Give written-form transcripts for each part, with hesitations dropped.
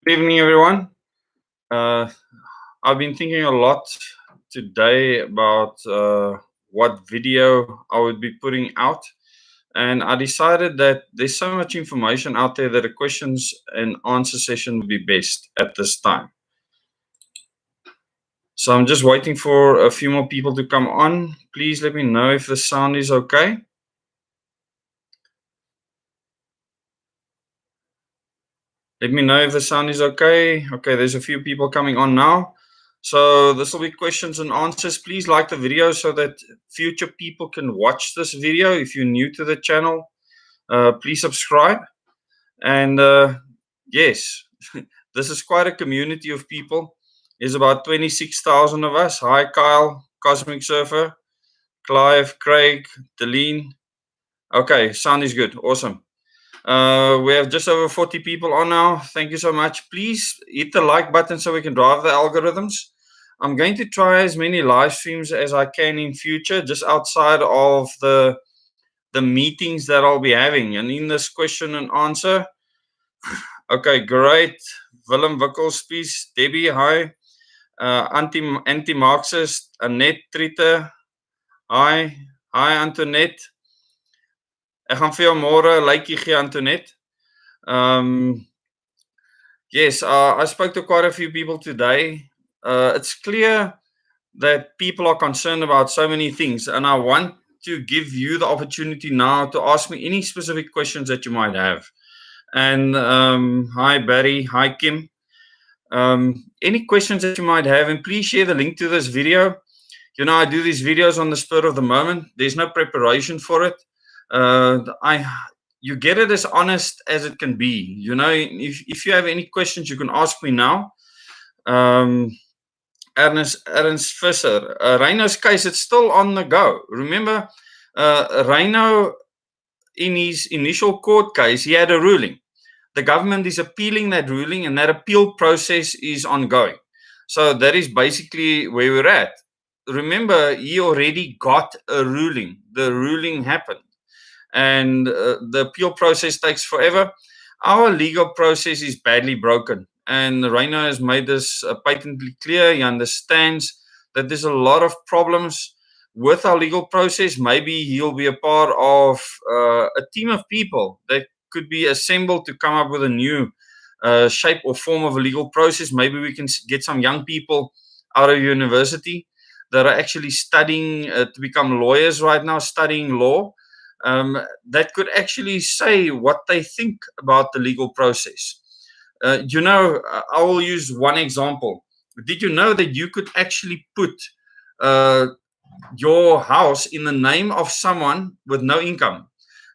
Good evening, everyone. Uh, I've been thinking a lot today about what video I would be putting out, and I decided that there's so much information out there that a questions and answer session would be best at this time. So I'm just waiting for a few more people to come on. Please let me know if the sound is okay. Let me know if the sound is okay. Okay, there's a few people coming on now. So this will be questions and answers. Please like the video so that future people can watch this video. If you're new to the channel, please subscribe. And yes, this is quite a community of people. There's about 26,000 of us. Hi, Kyle, Cosmic Surfer, Clive, Craig, Deline. Okay, sound is good. Awesome. We have just over 40 people on now. Thank you so much. Please hit the like button so we can drive the algorithms. I'm going to try as many live streams as I can in future, just outside of the meetings that I'll be having. And in this question and answer, okay, great. Willem Wikkels, peace. Debbie, hi. Anti-Marxist, Annette Trieter, hi. Hi, Antoinette. Ek gaan vir jou môre 'n likeie gee, Antoinette. Yes, I spoke to quite a few people today. It's clear that people are concerned about so many things, and I want to give you the opportunity now to ask me any specific questions that you might have. And hi, Barry. Hi, Kim. Any questions that you might have, and please share the link to this video. You know, I do these videos on the spur of the moment. There's no preparation for it. You get it as honest as it can be. You know, if you have any questions, you can ask me now. Ernst Visser, Reino's case, it's still on the go. Remember, Reino, in his initial court case, he had a ruling. The government is appealing that ruling, and that appeal process is ongoing. So that is basically where we're at. Remember, he already got a ruling. The ruling happened. And the appeal process takes forever. Our legal process is badly broken. And Reino has made this patently clear. He understands that there's a lot of problems with our legal process. Maybe he'll be a part of a team of people that could be assembled to come up with a new shape or form of a legal process. Maybe we can get some young people out of university that are actually studying to become lawyers right now, studying law. That could actually say what they think about the legal process. You know, I will use one example. Did you know that you could actually put your house in the name of someone with no income?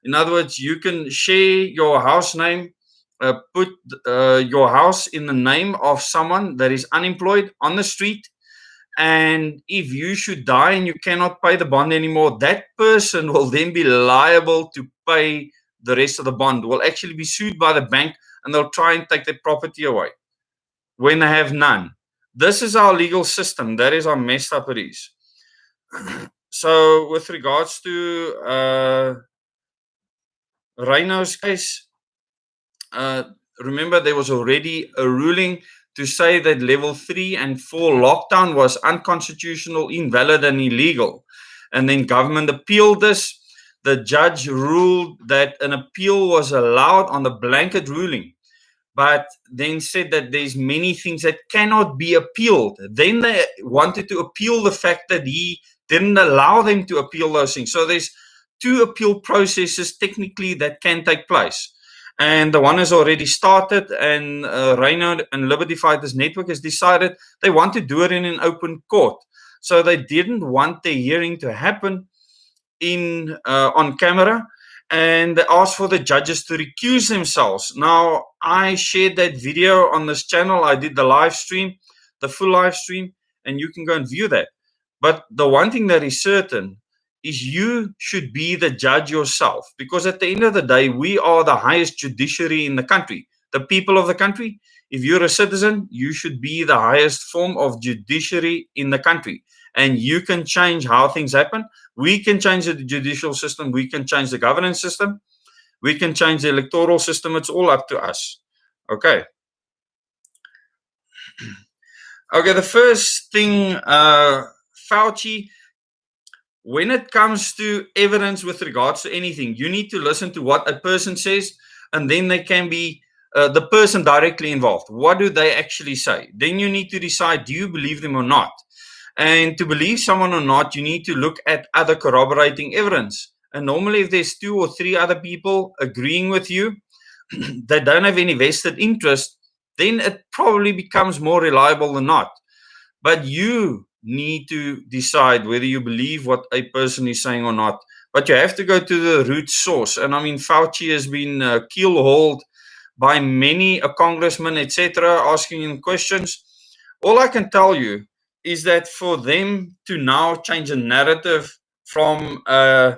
In other words, you can share your house name, put your house in the name of someone that is unemployed on the street. And if you should die and you cannot pay the bond anymore, that person will then be liable to pay the rest of the bond, will actually be sued by the bank, and they'll try and take their property away when they have none. This is our legal system. That is how messed up it is. So with regards to Reino's case, remember there was already a ruling to say that level 3 and 4 lockdown was unconstitutional, invalid, and illegal. And then government appealed this. The judge ruled that an appeal was allowed on the blanket ruling, but then said that there's many things that cannot be appealed. Then they wanted to appeal the fact that he didn't allow them to appeal those things. So there's 2 appeal processes technically that can take place. And the one has already started, and Reino and Liberty Fighters Network has decided they want to do it in an open court. So they didn't want the hearing to happen on camera, and they asked for the judges to recuse themselves. Now, I shared that video on this channel. I did the live stream, the full live stream, and you can go and view that. But the one thing that is certain is you should be the judge yourself, because at the end of the day, we are the highest judiciary in the country, the people of the country. If you're a citizen, you should be the highest form of judiciary in the country, and you can change how things happen. We can change the judicial system. We can change the governance system. We can change the electoral system. It's all up to us. Okay. Okay, the first thing, Fauci, when it comes to evidence with regards to anything, you need to listen to what a person says, and then they can be the person directly involved. What do they actually say? Then you need to decide, do you believe them or not? And to believe someone or not, you need to look at other corroborating evidence. And normally, if there's 2 or 3 other people agreeing with you that don't have any vested interest, then it probably becomes more reliable than not. But you need to decide whether you believe what a person is saying or not. But you have to go to the root source. And I mean, Fauci has been keelhauled by many a congressman, etc., asking him questions. All I can tell you is that for them to now change a narrative from a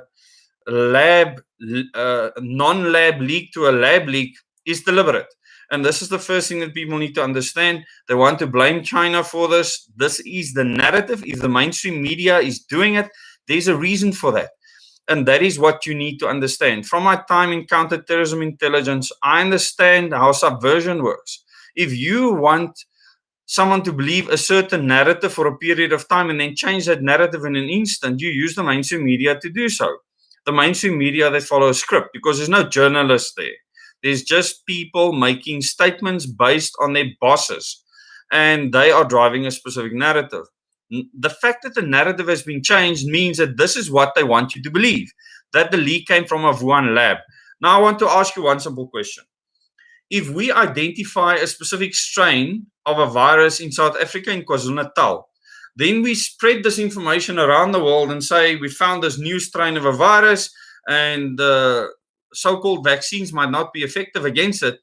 lab, non-lab leak to a lab leak is deliberate. And this is the first thing that people need to understand. They want to blame China for this. This is the narrative. If the mainstream media is doing it, there's a reason for that. And that is what you need to understand. From my time in counterterrorism intelligence, I understand how subversion works. If you want someone to believe a certain narrative for a period of time and then change that narrative in an instant, you use the mainstream media to do so. The mainstream media, they follow a script because there's no journalists there. There's just people making statements based on their bosses, and they are driving a specific narrative. The fact that the narrative has been changed means that this is what they want you to believe, that the leak came from a Wuhan lab. Now, I want to ask you one simple question. If we identify a specific strain of a virus in South Africa, in KwaZulu-Natal, then we spread this information around the world and say we found this new strain of a virus and the so-called vaccines might not be effective against it.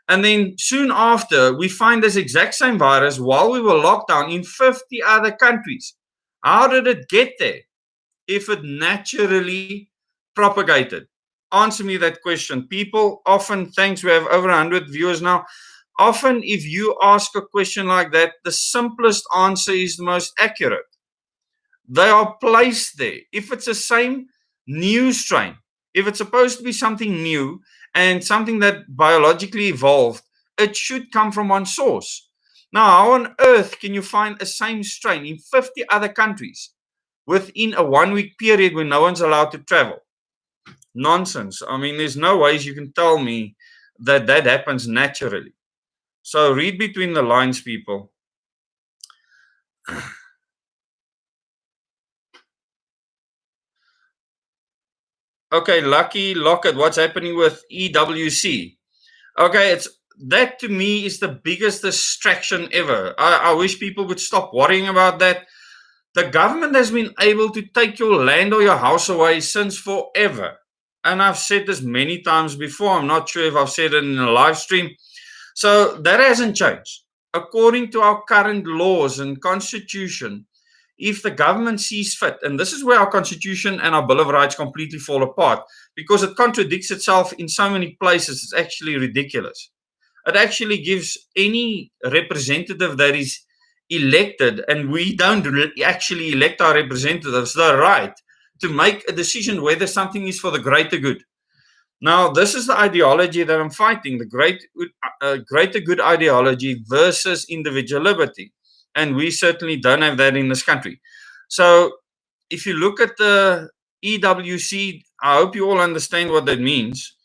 And then soon after, we find this exact same virus while we were locked down in 50 other countries. How did it get there if it naturally propagated? Answer me that question. People often, thanks, we have over 100 viewers now. Often, if you ask a question like that, the simplest answer is the most accurate. They are placed there. If it's the same new strain, if it's supposed to be something new and something that biologically evolved, it should come from one source. Now, how on earth can you find a same strain in 50 other countries within a 1-week period when no one's allowed to travel? Nonsense. I mean, there's no ways you can tell me that that happens naturally. So read between the lines, people. Okay, Lucky Lockett, what's happening with EWC? Okay, it's that to me is the biggest distraction ever. I wish people would stop worrying about that. The government has been able to take your land or your house away since forever. And I've said this many times before. I'm not sure if I've said it in a live stream. So that hasn't changed. According to our current laws and constitution, if the government sees fit, and this is where our constitution and our Bill of Rights completely fall apart, because it contradicts itself in so many places, it's actually ridiculous. It actually gives any representative that is elected, and we don't actually elect our representatives, the right to make a decision whether something is for the greater good. Now, this is the ideology that I'm fighting, the greater good ideology versus individual liberty. And we certainly don't have that in this country. So if you look at the EWC, I hope you all understand what that means.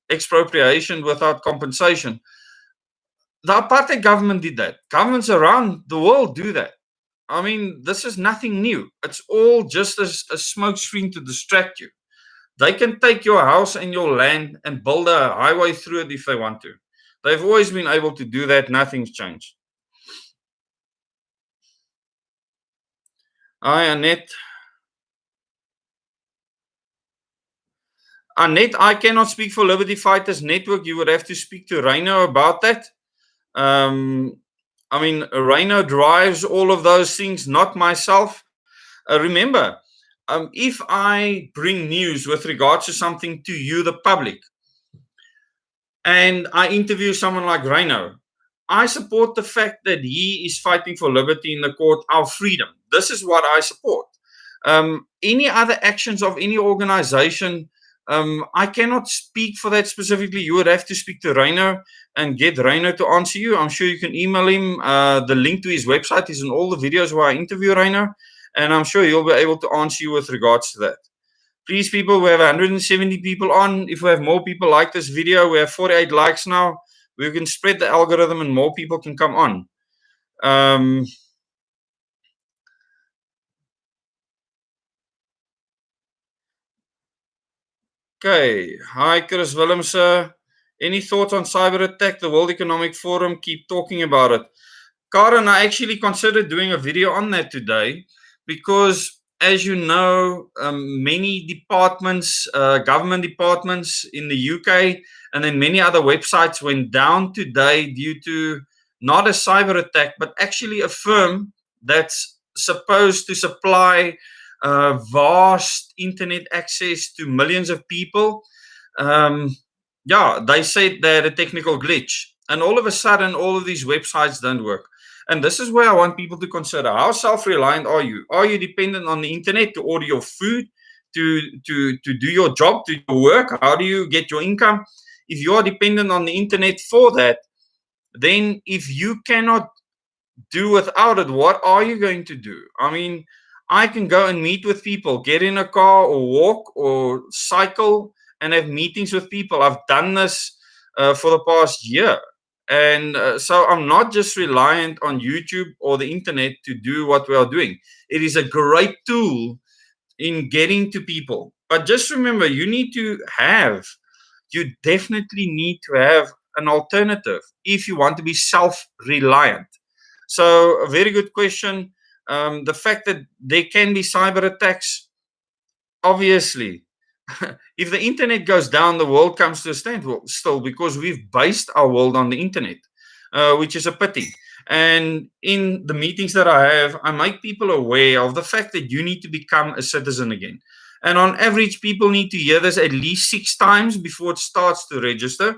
Expropriation without compensation. The apartheid government did that. Governments around the world do that. I mean, this is nothing new. It's all just a smokescreen to distract you. They can take your house and your land and build a highway through it if they want to. They've always been able to do that. Nothing's changed. Hi, Annette. Annette, I cannot speak for Liberty Fighters Network. You would have to speak to Reino about that. I mean, Reino drives all of those things, not myself. Remember, if I bring news with regards to something to you, the public, and I interview someone like Reino, I support the fact that he is fighting for liberty in the court, our freedom. This is what I support. Any other actions of any organization I cannot speak for that specifically. You would have to speak to Rainer and get Rainer to answer you. I'm sure you can email him. The link to his website is in all the videos where I interview Rainer, and I'm sure he'll be able to answer you with regards to that. Please, people, we have 170 people on. If we have more people like this video, we have 48 likes now. We can spread the algorithm and more people can come on. Okay. Hi, Chris Willemse. Any thoughts on cyber attack? The World Economic Forum keep talking about it. Karen, I actually considered doing a video on that today because, as you know, many departments, government departments in the UK, and then many other websites went down today due to not a cyber attack, but actually a firm that's supposed to supply vast internet access to millions of people. Yeah, they said they had a technical glitch, and all of a sudden, all of these websites don't work. And this is where I want people to consider: how self-reliant are you? Are you dependent on the internet to order your food, to do your job, to your work? How do you get your income? If you are dependent on the internet for that, then if you cannot do without it, what are you going to do? I mean, I can go and meet with people, get in a car or walk or cycle and have meetings with people. I've done this for the past year. And so I'm not just reliant on YouTube or the internet to do what we are doing. It is a great tool in getting to people. But just remember, you definitely need to have an alternative if you want to be self-reliant. So a very good question. The fact that there can be cyber attacks, obviously, if the internet goes down, the world comes to a standstill because we've based our world on the internet, which is a pity. And in the meetings that I have, I make people aware of the fact that you need to become a citizen again. And on average, people need to hear this at least 6 times before it starts to register.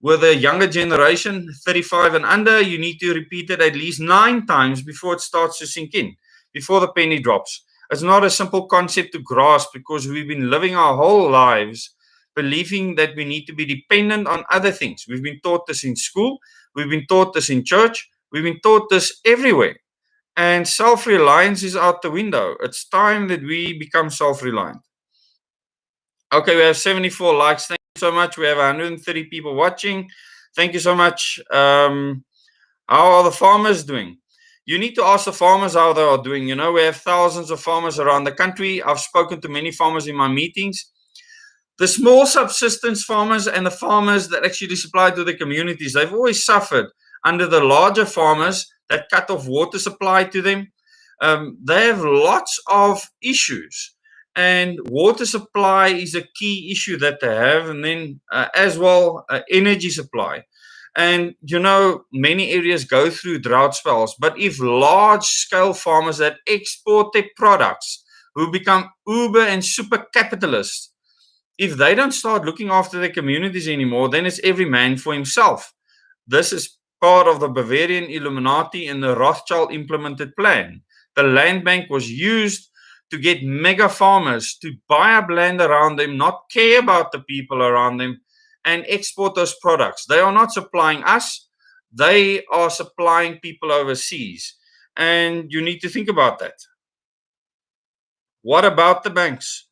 With a younger generation, 35 and under, you need to repeat it at least 9 times before it starts to sink in, before the penny drops. It's not a simple concept to grasp because we've been living our whole lives believing that we need to be dependent on other things. We've been taught this in school. We've been taught this in church. We've been taught this everywhere. And self-reliance is out the window. It's time that we become self-reliant. Okay, we have 74 likes. Thank you so much. We have 130 people watching. Thank you so much. How are the farmers doing? You need to ask the farmers how they are doing. You know, we have thousands of farmers around the country. I've spoken to many farmers in my meetings. The small subsistence farmers and the farmers that actually supply to the communities, they've always suffered under the larger farmers that cut off water supply to them. They have lots of issues. And water supply is a key issue that they have. And then as well, energy supply. And, you know, many areas go through drought spells. But if large-scale farmers that export their products, who become uber and super capitalists, if they don't start looking after their communities anymore, then it's every man for himself. This is part of the Bavarian Illuminati and the Rothschild implemented plan. The land bank was used to get mega farmers to buy up land around them, not care about the people around them, and export those products. They are not supplying us. They are supplying people overseas. And you need to think about that. What about the banks?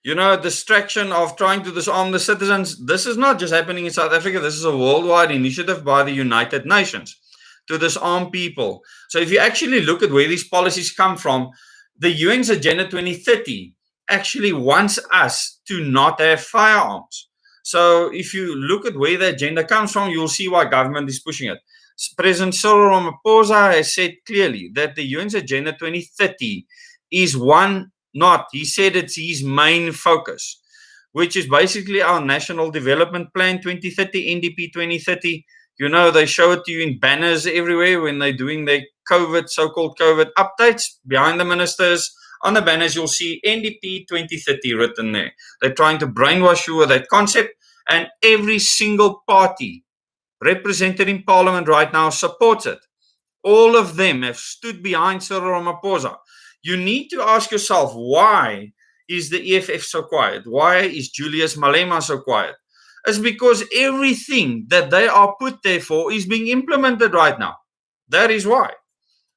You know, distraction of trying to disarm the citizens. This is not just happening in South Africa. This is a worldwide initiative by the United Nations to disarm people. So if you actually look at where these policies come from, the UN's Agenda 2030 actually wants us to not have firearms. So if you look at where the agenda comes from, you'll see why government is pushing it. President Cyril Ramaphosa has said clearly that the UN's Agenda 2030 is he said it's his main focus, which is basically our National Development Plan 2030, NDP 2030. You know, they show it to you in banners everywhere when they're doing their so-called COVID updates behind the ministers. On the banners, you'll see NDP 2030 written there. They're trying to brainwash you with that concept, and every single party represented in Parliament right now supports it. All of them have stood behind Cyril Ramaphosa. You need to ask yourself, why is the EFF so quiet? Why is Julius Malema so quiet? It's because everything that they are put there for is being implemented right now. That is why.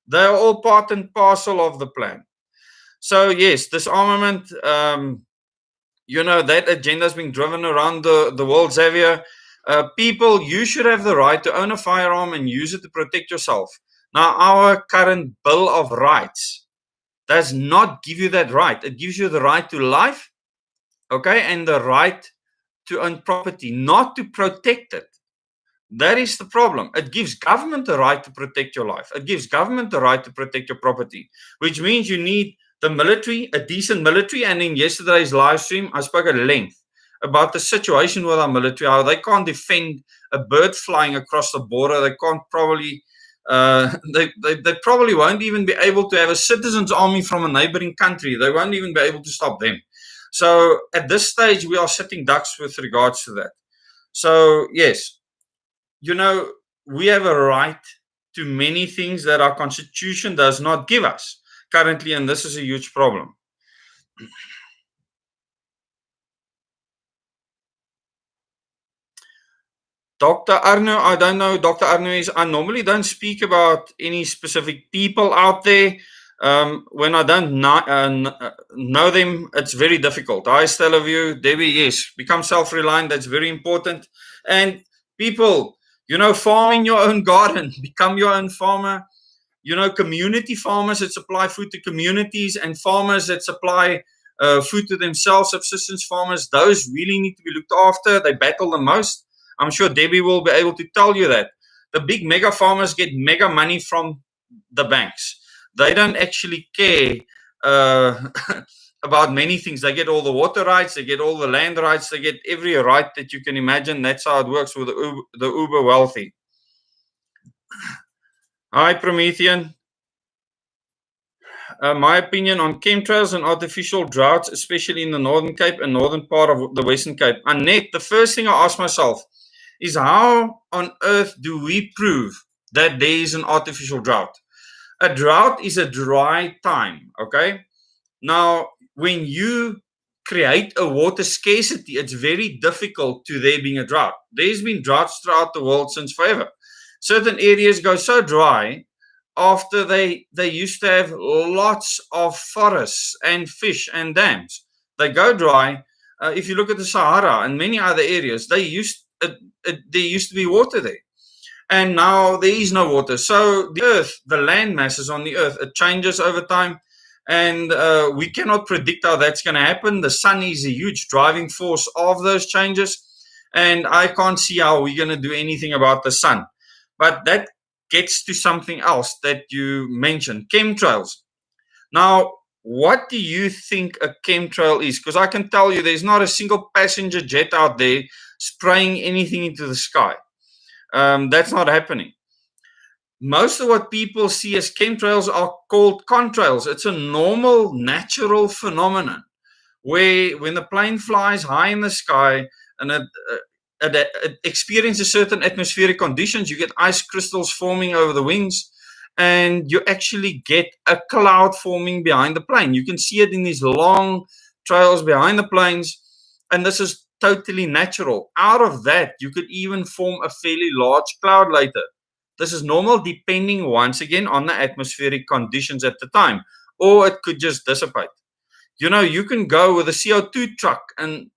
They are all part and parcel of the plan. So yes, disarmament, that agenda is being driven around the world, Xavier. People, you should have the right to own a firearm and use it to protect yourself. Now, our current Bill of Rights does not give you that right. It gives you the right to life, okay, and the right to own property, not to protect it. That is the problem. It gives government the right to protect your life. It gives government the right to protect your property, which means you need the military, a decent military. And in yesterday's live stream, I spoke at length about the situation with our military, how they can't defend a bird flying across the border. They can't probably, they probably won't even be able to have a citizens' army from a neighboring country. They won't even be able to stop them. So at this stage, we are sitting ducks with regards to that. So yes, we have a right to many things that our constitution does not give us currently, and this is a huge problem. Dr. Arno, I don't know. Dr. Arno is, I normally don't speak about any specific people out there. When I don't know them, it's very difficult. Hi, Stella View, Debbie, yes, become self-reliant. That's very important. And people, farming your own garden, become your own farmer. Community farmers that supply food to communities and farmers that supply food to themselves, subsistence farmers, those really need to be looked after. They battle the most. I'm sure Debbie will be able to tell you that. The big mega farmers get mega money from the banks. They don't actually care about many things. They get all the water rights, they get all the land rights, they get every right that you can imagine. That's how it works with the uber wealthy. Hi, Promethean. My opinion on chemtrails and artificial droughts, especially in the Northern Cape and northern part of the Western Cape. Annette, the first thing I ask myself is, how on earth do we prove that there is an artificial drought? A drought is a dry time, okay? Now, when you create a water scarcity, it's very difficult to there being a drought. There's been droughts throughout the world since forever. Certain areas go so dry after they used to have lots of forests and fish and dams. They go dry. If you look at the Sahara and many other areas, there used to be water there. And now there is no water. So the earth, the land masses on the earth, it changes over time. And we cannot predict how that's going to happen. The sun is a huge driving force of those changes. And I can't see how we're going to do anything about the sun. But that gets to something else that you mentioned, chemtrails. Now, what do you think a chemtrail is? Because I can tell you there's not a single passenger jet out there spraying anything into the sky. That's not happening. Most of what people see as chemtrails are called contrails. It's a normal, natural phenomenon where when the plane flies high in the sky and it experiences certain atmospheric conditions, you get ice crystals forming over the wings, and you actually get a cloud forming behind the plane. You can see it in these long trails behind the planes, and this is totally natural. Out of that, you could even form a fairly large cloud later. This is normal, depending once again on the atmospheric conditions at the time, or it could just dissipate. You can go with a CO2 truck and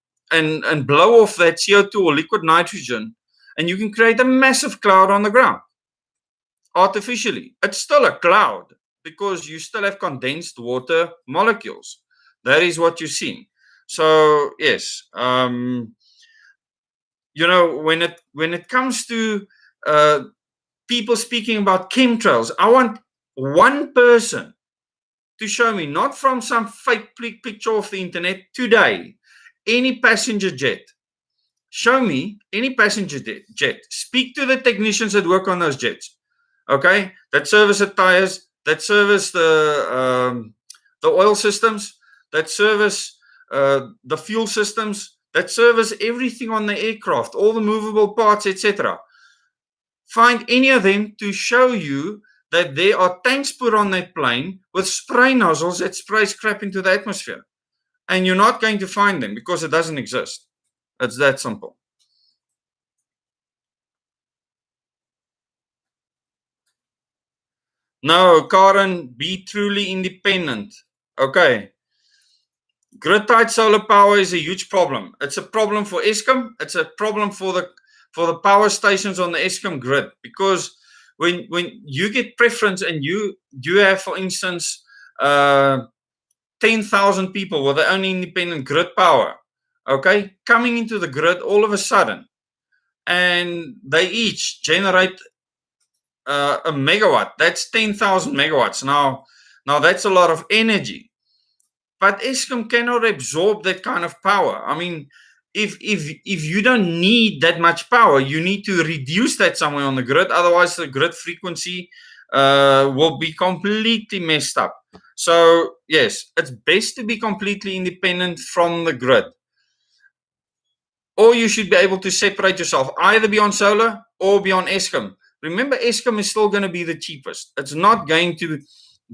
blow off that CO2 or liquid nitrogen, and you can create a massive cloud on the ground artificially. It's still a cloud because you still have condensed water molecules. That is what you're seeing. So yes, when it comes to people speaking about chemtrails, I want one person to show me, not from some fake picture of the internet today, any passenger jet. Show me any passenger jet. Speak to the technicians that work on those jets, okay? That service the tires, that service the oil systems, that service the fuel systems, that service everything on the aircraft, all the movable parts, etc. Find any of them to show you that there are tanks put on that plane with spray nozzles that sprays crap into the atmosphere. And you're not going to find them because it doesn't exist. It's that simple. No, Karen, be truly independent. Okay. Grid-tied solar power is a huge problem. It's a problem for Eskom. It's a problem for the power stations on the Eskom grid, because when you get preference and you have, for instance, 10,000 people with their own independent grid power, okay, coming into the grid all of a sudden, and they each generate a megawatt. That's 10,000 megawatts. Now that's a lot of energy. But Eskom cannot absorb that kind of power. I mean, if you don't need that much power, you need to reduce that somewhere on the grid. Otherwise, the grid frequency will be completely messed up. So, yes, it's best to be completely independent from the grid. Or you should be able to separate yourself, either be on solar or be on Eskom. Remember, Eskom is still going to be the cheapest. It's not going to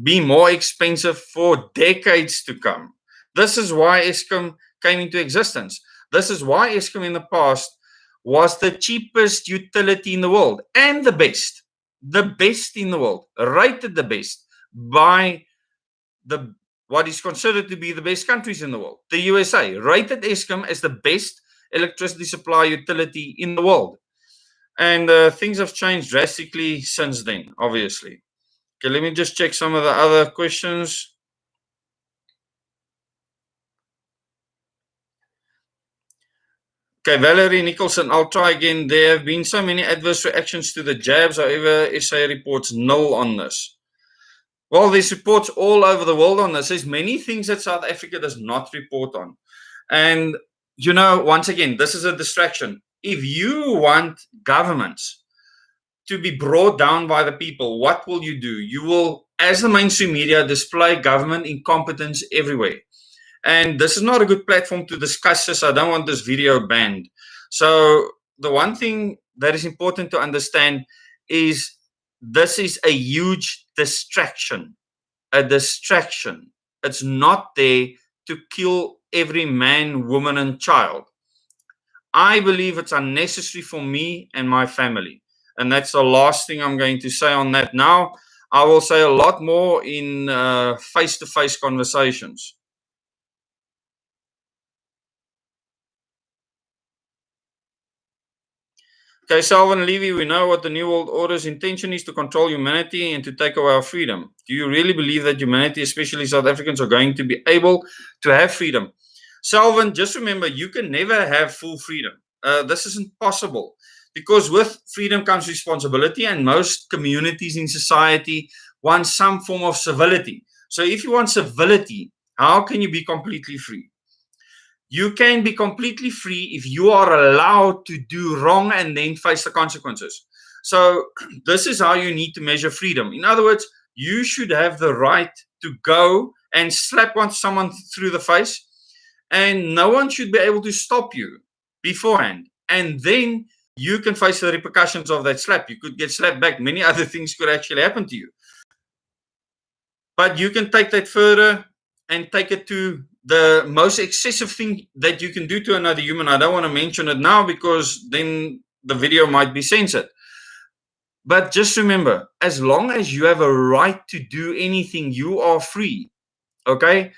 be more expensive for decades to come. This is why Eskom came into existence. This is why Eskom in the past was the cheapest utility in the world and the best in the world, rated the best by what is considered to be the best countries in the world. The USA rated Eskom as the best electricity supply utility in the world. And things have changed drastically since then, obviously. Okay, let me just check some of the other questions. Okay, Valerie Nicholson, I'll try again. There have been so many adverse reactions to the jabs. However, SA reports nil on this. Well, there's reports all over the world on this. There's many things that South Africa does not report on. And, you know, once again, this is a distraction. If you want governments to be brought down by the people, what will you do? You will, as the mainstream media, display government incompetence everywhere. And this is not a good platform to discuss this. I don't want this video banned. So the one thing that is important to understand is this is a huge distraction. A distraction. It's not there to kill every man, woman, and child. I believe it's unnecessary for me and my family. And that's the last thing I'm going to say on that now. I will say a lot more in face-to-face conversations. Okay, Salvan Levy, we know what the New World Order's intention is, to control humanity and to take away our freedom. Do you really believe that humanity, especially South Africans, are going to be able to have freedom? Salvan, just remember, you can never have full freedom. This isn't possible, because with freedom comes responsibility, and most communities in society want some form of civility. So if you want civility, how can you be completely free? You can be completely free if you are allowed to do wrong and then face the consequences. So this is how you need to measure freedom. In other words, you should have the right to go and slap someone through the face, and no one should be able to stop you beforehand. And then you can face the repercussions of that slap. You could get slapped back. Many other things could actually happen to you. But you can take that further and take it to the most excessive thing that you can do to another human. I don't want to mention it now because then the video might be censored. But just remember, as long as you have a right to do anything, you are free. Okay?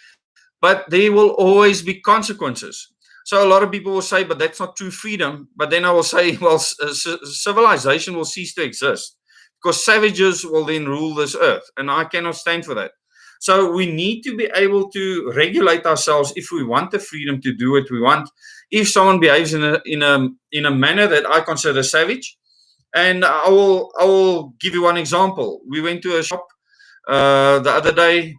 But there will always be consequences. So a lot of people will say, but that's not true freedom. But then I will say, well, civilization will cease to exist, because savages will then rule this earth. And I cannot stand for that. So we need to be able to regulate ourselves if we want the freedom to do what we want. If someone behaves in a manner that I consider savage, and I will give you one example. We went to a shop the other day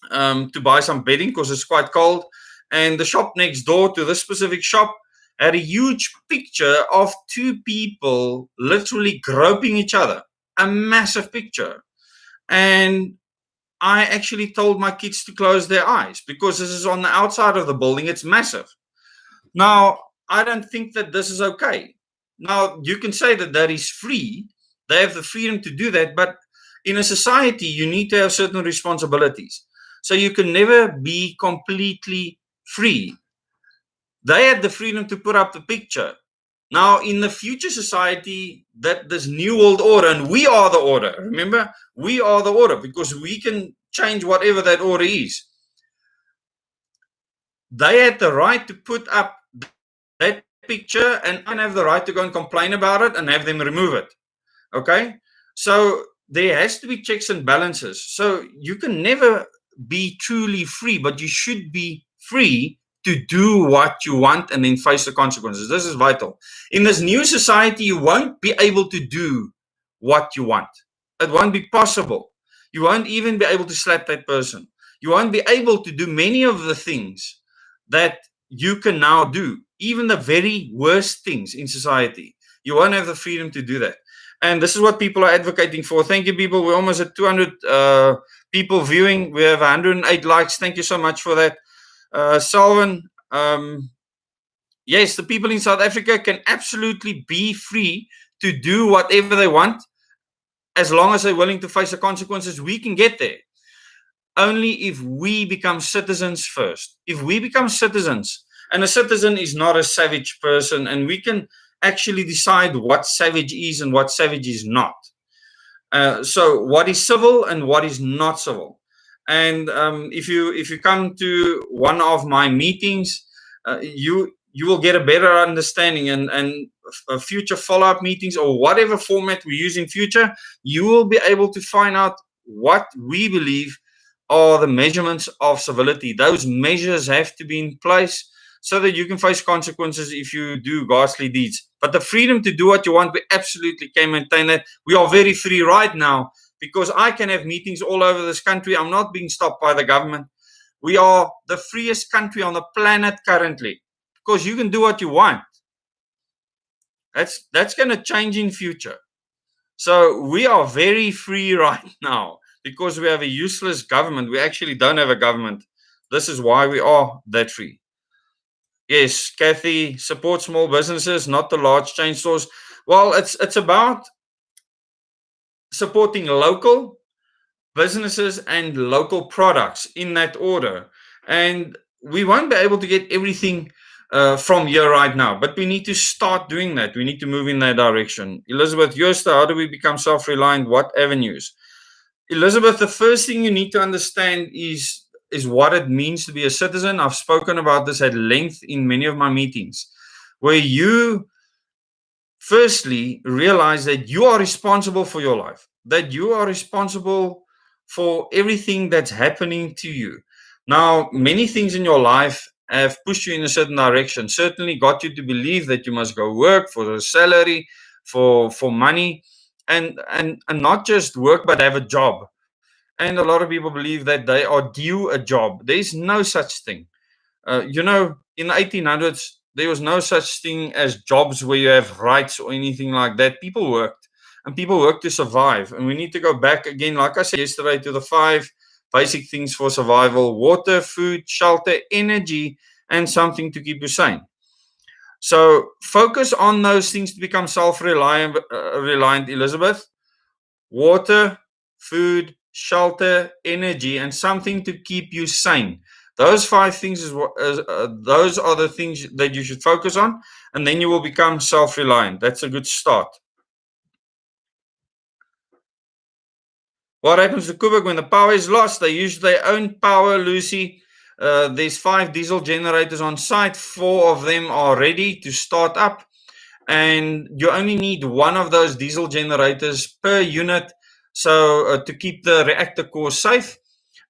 to buy some bedding because it's quite cold, and the shop next door to this specific shop had a huge picture of two people literally groping each other, a massive picture. And I actually told my kids to close their eyes because this is on the outside of the building. It's massive. Now, I don't think that this is okay. Now, you can say that that is free. They have the freedom to do that. But in a society, you need to have certain responsibilities. So you can never be completely free. They had the freedom to put up the picture. Now, in the future society, that this new world order, and we are the order. Remember, we are the order because we can change whatever that order is. They had the right to put up that picture, and I have the right to go and complain about it and have them remove it. Okay? So there has to be checks and balances. So you can never be truly free, but you should be free to do what you want and then face the consequences. This is vital. In this new society, you won't be able to do what you want. It won't be possible. You won't even be able to slap that person. You won't be able to do many of the things that you can now do, even the very worst things in society. You won't have the freedom to do that. And this is what people are advocating for. Thank you, people. We're almost at 200 people viewing. We have 108 likes. Thank you so much for that. Salvan, yes, the people in South Africa can absolutely be free to do whatever they want as long as they're willing to face the consequences. We can get there. Only if we become citizens first. If we become citizens, and a citizen is not a savage person, and we can actually decide what savage is and what savage is not. So what is civil and what is not civil. And if you come to one of my meetings, you will get a better understanding, and future follow-up meetings or whatever format we use in future, you will be able to find out what we believe are the measurements of civility. Those measures have to be in place so that you can face consequences if you do ghastly deeds. But the freedom to do what you want, we absolutely can maintain that. We are very free right now because I can have meetings all over this country. I'm not being stopped by the government. We are the freest country on the planet currently because you can do what you want. That's going to change in future. So we are very free right now because we have a useless government. We actually don't have a government. This is why we are that free. Yes, Kathy, support small businesses, not the large chain stores. Well, it's about supporting local businesses and local products in that order. And we won't be able to get everything from here right now, but we need to start doing that. We need to move in that direction. Elizabeth Yoster, how do we become self-reliant? What avenues? Elizabeth, the first thing you need to understand is what it means to be a citizen. I've spoken about this at length in many of my meetings, where you firstly realize that you are responsible for your life, that you are responsible for everything that's happening to you. Now, many things in your life have pushed you in a certain direction, certainly got you to believe that you must go work for a salary, for money, and not just work, but have a job. And a lot of people believe that they are due a job. There is no such thing. In the 1800s, there was no such thing as jobs where you have rights or anything like that. People worked, and people worked to survive. And we need to go back again, like I said yesterday, to the 5 basic things for survival: water, food, shelter, energy, and something to keep you sane. So focus on those things to become self-reliant, Elizabeth. Water, food, shelter, energy, and something to keep you sane. Those 5 things those are the things that you should focus on, and then you will become self-reliant. That's a good start. What happens to Quebec when the power is lost? They use their own power, Lucy. There's 5 diesel generators on site. 4 of them are ready to start up, and you only need 1 of those diesel generators per unit, so to keep the reactor core safe.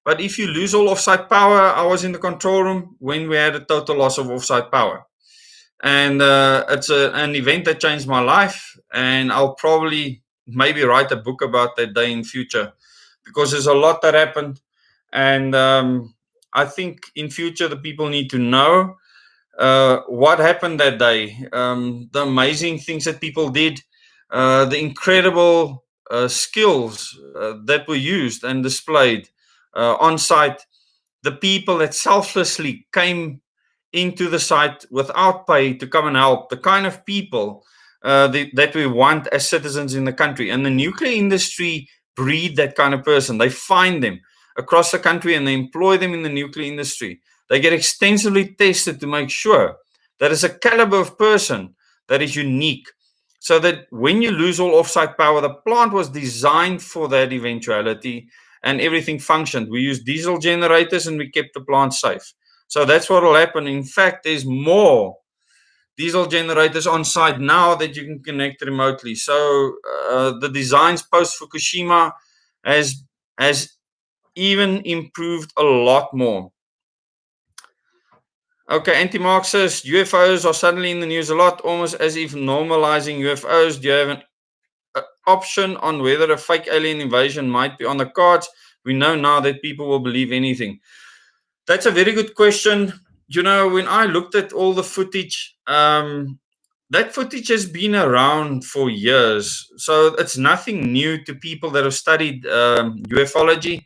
But if you lose all offsite power, I was in the control room when we had a total loss of offsite power. And it's an event that changed my life. And I'll probably maybe write a book about that day in future, because there's a lot that happened. And I think in future, the people need to know what happened that day, the amazing things that people did, the incredible skills that were used and displayed on site, the people that selflessly came into the site without pay to come and help, the kind of people that we want as citizens in the country. And the nuclear industry breed that kind of person. They find them across the country and they employ them in the nuclear industry. They get extensively tested to make sure that it's a caliber of person that is unique, so that when you lose all offsite power, the plant was designed for that eventuality and everything functioned. We used diesel generators and we kept the plant safe. So that's what will happen. In fact, there's more diesel generators on site now that you can connect remotely. So the designs post Fukushima has even improved a lot more. Okay, anti-Marxist UFOs are suddenly in the news a lot, almost as if normalizing UFOs. Do you have an option on whether a fake alien invasion might be on the cards? We know now that people will believe anything. That's a very good question. You know, when I looked at all the footage, that footage has been around for years. So it's nothing new to people that have studied ufology.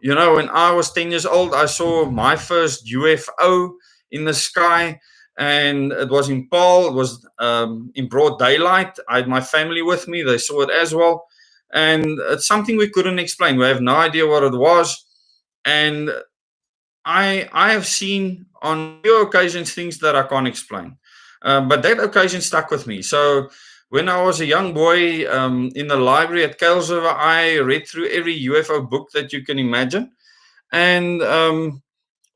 You know, when I was 10 years old, I saw my first UFO in the sky, and it was in Paul. It was in broad daylight. I had my family with me. They saw it as well. And it's something we couldn't explain. We have no idea what it was. And I have seen on few occasions things that I can't explain. But that occasion stuck with me. So when I was a young boy in the library at Kuilsriver, I read through every UFO book that you can imagine. And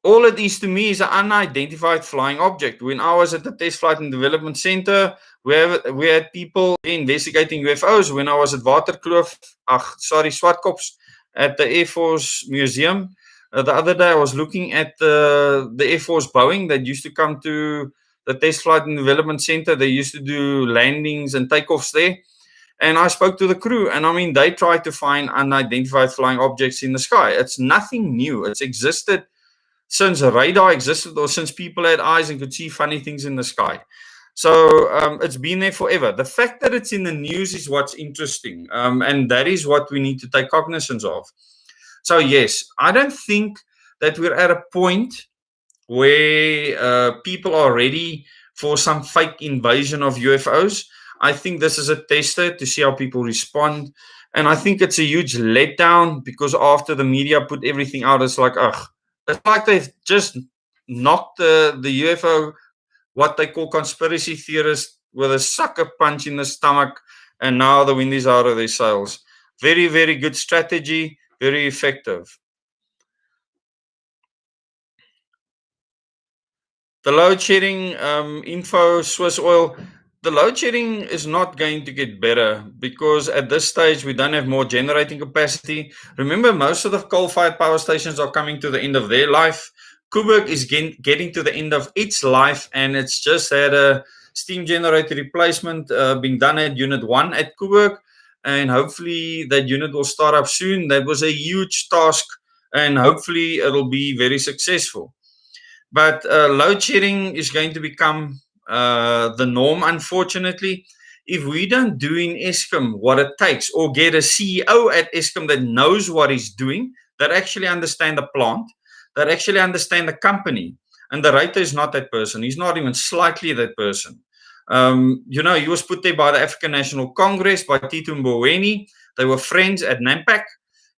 all it is to me is an unidentified flying object. When I was at the Test Flight and Development Center, we had people investigating UFOs. When I was at Swartkops at the Air Force Museum, the other day I was looking at the Air Force Boeing that used to come to the Test Flight and Development Center. They used to do landings and takeoffs there. And I spoke to the crew, and I mean, they tried to find unidentified flying objects in the sky. It's nothing new. It's existed since radar existed, or since people had eyes and could see funny things in the sky. So it's been there forever. The fact that it's in the news is what's interesting, and that is what we need to take cognizance of. So yes, I don't think that we're at a point where people are ready for some fake invasion of UFOs. I think this is a tester to see how people respond. And I think it's a huge letdown, because after the media put everything out, it's like, ugh, it's like they've just knocked the UFO, what they call conspiracy theorists, with a sucker punch in the stomach, and now the wind is out of their sails. Very, very good strategy, very effective. The load shedding info, Swiss oil. The load shedding is not going to get better, because at this stage we don't have more generating capacity. Remember, most of the coal-fired power stations are coming to the end of their life. Koeberg is getting to the end of its life, and it's just had a steam generator replacement being done at Unit 1 at Koeberg, and hopefully that unit will start up soon. That was a huge task, and hopefully it'll be very successful. But load shedding is going to become the norm, unfortunately. If we don't do in Eskom what it takes, or get a CEO at Eskom that knows what he's doing, that actually understand the plant, that actually understand the company. And the writer is not that person. He's not even slightly that person. You know, he was put there by the African National Congress, by Tito Mboweni. They were friends at Nampak.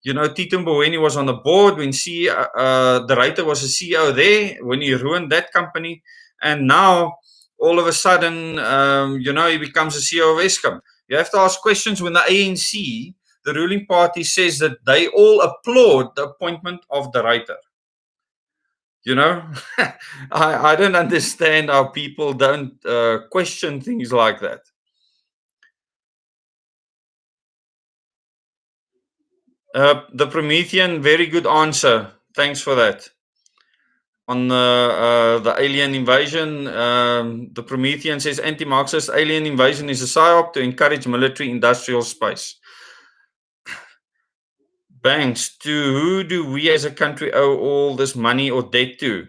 You know, Tito Mboweni was on the board when the writer was a CEO there, when he ruined that company. And now, all of a sudden, you know, he becomes a CEO of Eskom. You have to ask questions when the ANC, the ruling party, says that they all applaud the appointment of the writer. You know, I don't understand how people don't question things like that. The Promethean, very good answer. Thanks for that. On the alien invasion, the Promethean says anti-Marxist alien invasion is a psyop to encourage military-industrial space. Banks, to who do we as a country owe all this money or debt to?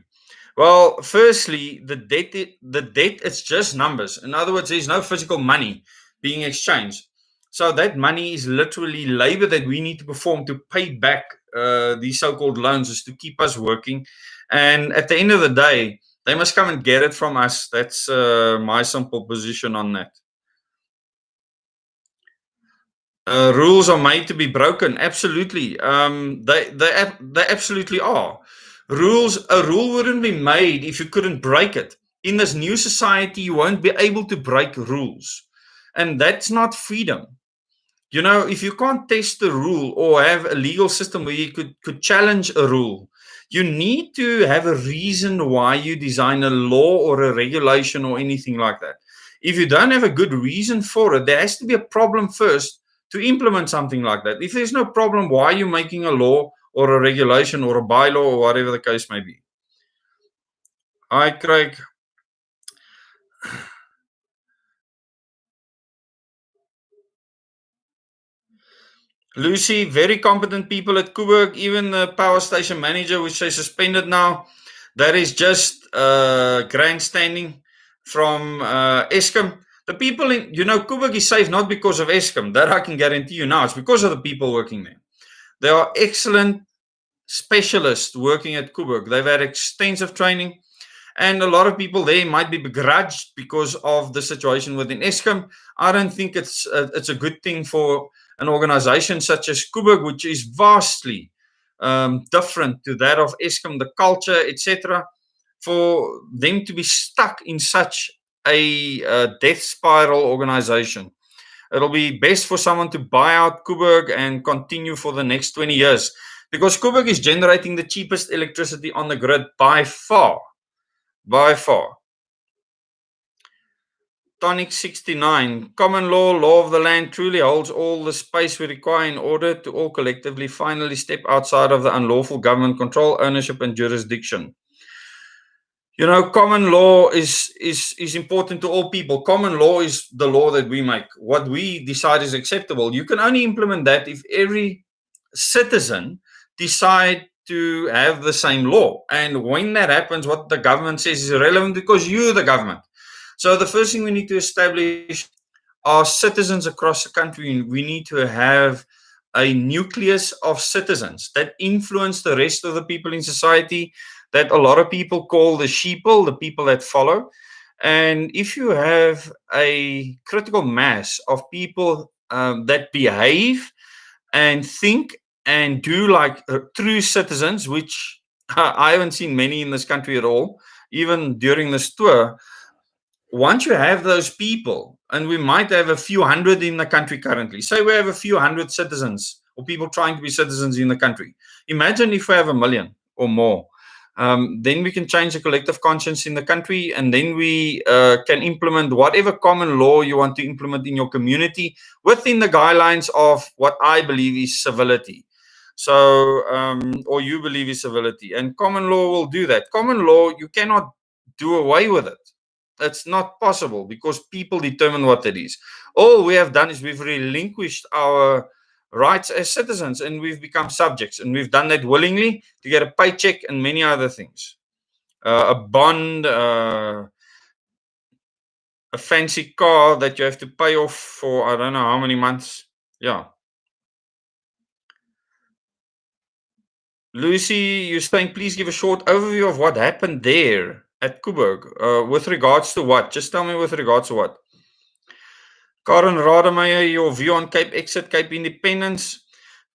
Well, firstly, the debt is just numbers. In other words, there's no physical money being exchanged. So that money is literally labor that we need to perform to pay back these so-called loans, is to keep us working. And at the end of the day, they must come and get it from us. That's my simple position on that. Rules are made to be broken. Absolutely. They absolutely are. A rule wouldn't be made if you couldn't break it. In this new society, you won't be able to break rules. And that's not freedom. If you can't test the rule or have a legal system where you could challenge a rule, you need to have a reason why you design a law or a regulation or anything like that. If you don't have a good reason for it, there has to be a problem first to implement something like that. If there's no problem, why are you making a law or a regulation or a bylaw or whatever the case may be? Hi, Craig. Lucy, very competent people at Kuberg, even the power station manager, which they suspended now. That is just grandstanding from Eskom. The people Kuberg is safe not because of Eskom. That I can guarantee you now. It's because of the people working there. There are excellent specialists working at Kuberg. They've had extensive training. And a lot of people there might be begrudged because of the situation within Eskom. I don't think it's a good thing for an organization such as Kuberg, which is vastly different to that of Eskom, the culture, etc., for them to be stuck in such a death spiral organization. It'll be best for someone to buy out Kuberg and continue for the next 20 years because Kuberg is generating the cheapest electricity on the grid by far. By far. Tonic 69. Common law of the land truly holds all the space we require in order to all collectively finally step outside of the unlawful government control, ownership, and jurisdiction. Common law is important to all people. Common law is the law that we make. What we decide is acceptable. You can only implement that if every citizen decide to have the same law. And when that happens, what the government says is irrelevant because you're the government. So the first thing we need to establish are citizens across the country. We need to have a nucleus of citizens that influence the rest of the people in society, that a lot of people call the sheeple, the people that follow. And if you have a critical mass of people that behave and think and do like true citizens, which I haven't seen many in this country at all, even during this tour. Once you have those people, and we might have a few hundred in the country currently, say we have a few hundred citizens or people trying to be citizens in the country. Imagine if we have a million or more. Then we can change the collective conscience in the country, and then we can implement whatever common law you want to implement in your community within the guidelines of what I believe is civility. So, or you believe is civility, and common law will do that. Common law, you cannot do away with it. That's not possible because people determine what it is. All we have done is we've relinquished our rights as citizens and we've become subjects, and we've done that willingly to get a paycheck and many other things. A bond, a fancy car that you have to pay off for I don't know how many months. Yeah. Lucy, you're saying please give a short overview of what happened there at Kuberg. With regards to what? Just tell me with regards to what. Karen Rademeier, your view on Cape Exit, Cape Independence.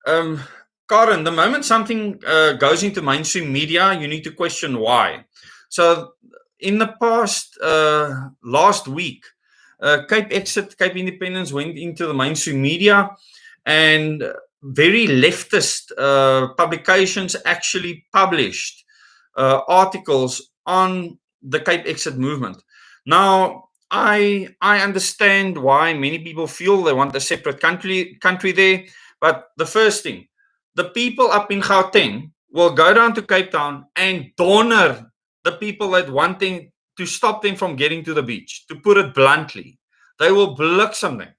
Karen, the moment something goes into mainstream media, you need to question why. So, in the past, last week, Cape Exit, Cape Independence went into the mainstream media, and very leftist publications actually published articles on the Cape Exit movement. Now, I understand why many people feel they want a separate country there. But the first thing, the people up in Gauteng will go down to Cape Town and donor the people that wanting to stop them from getting to the beach. To put it bluntly, they will bliksem them.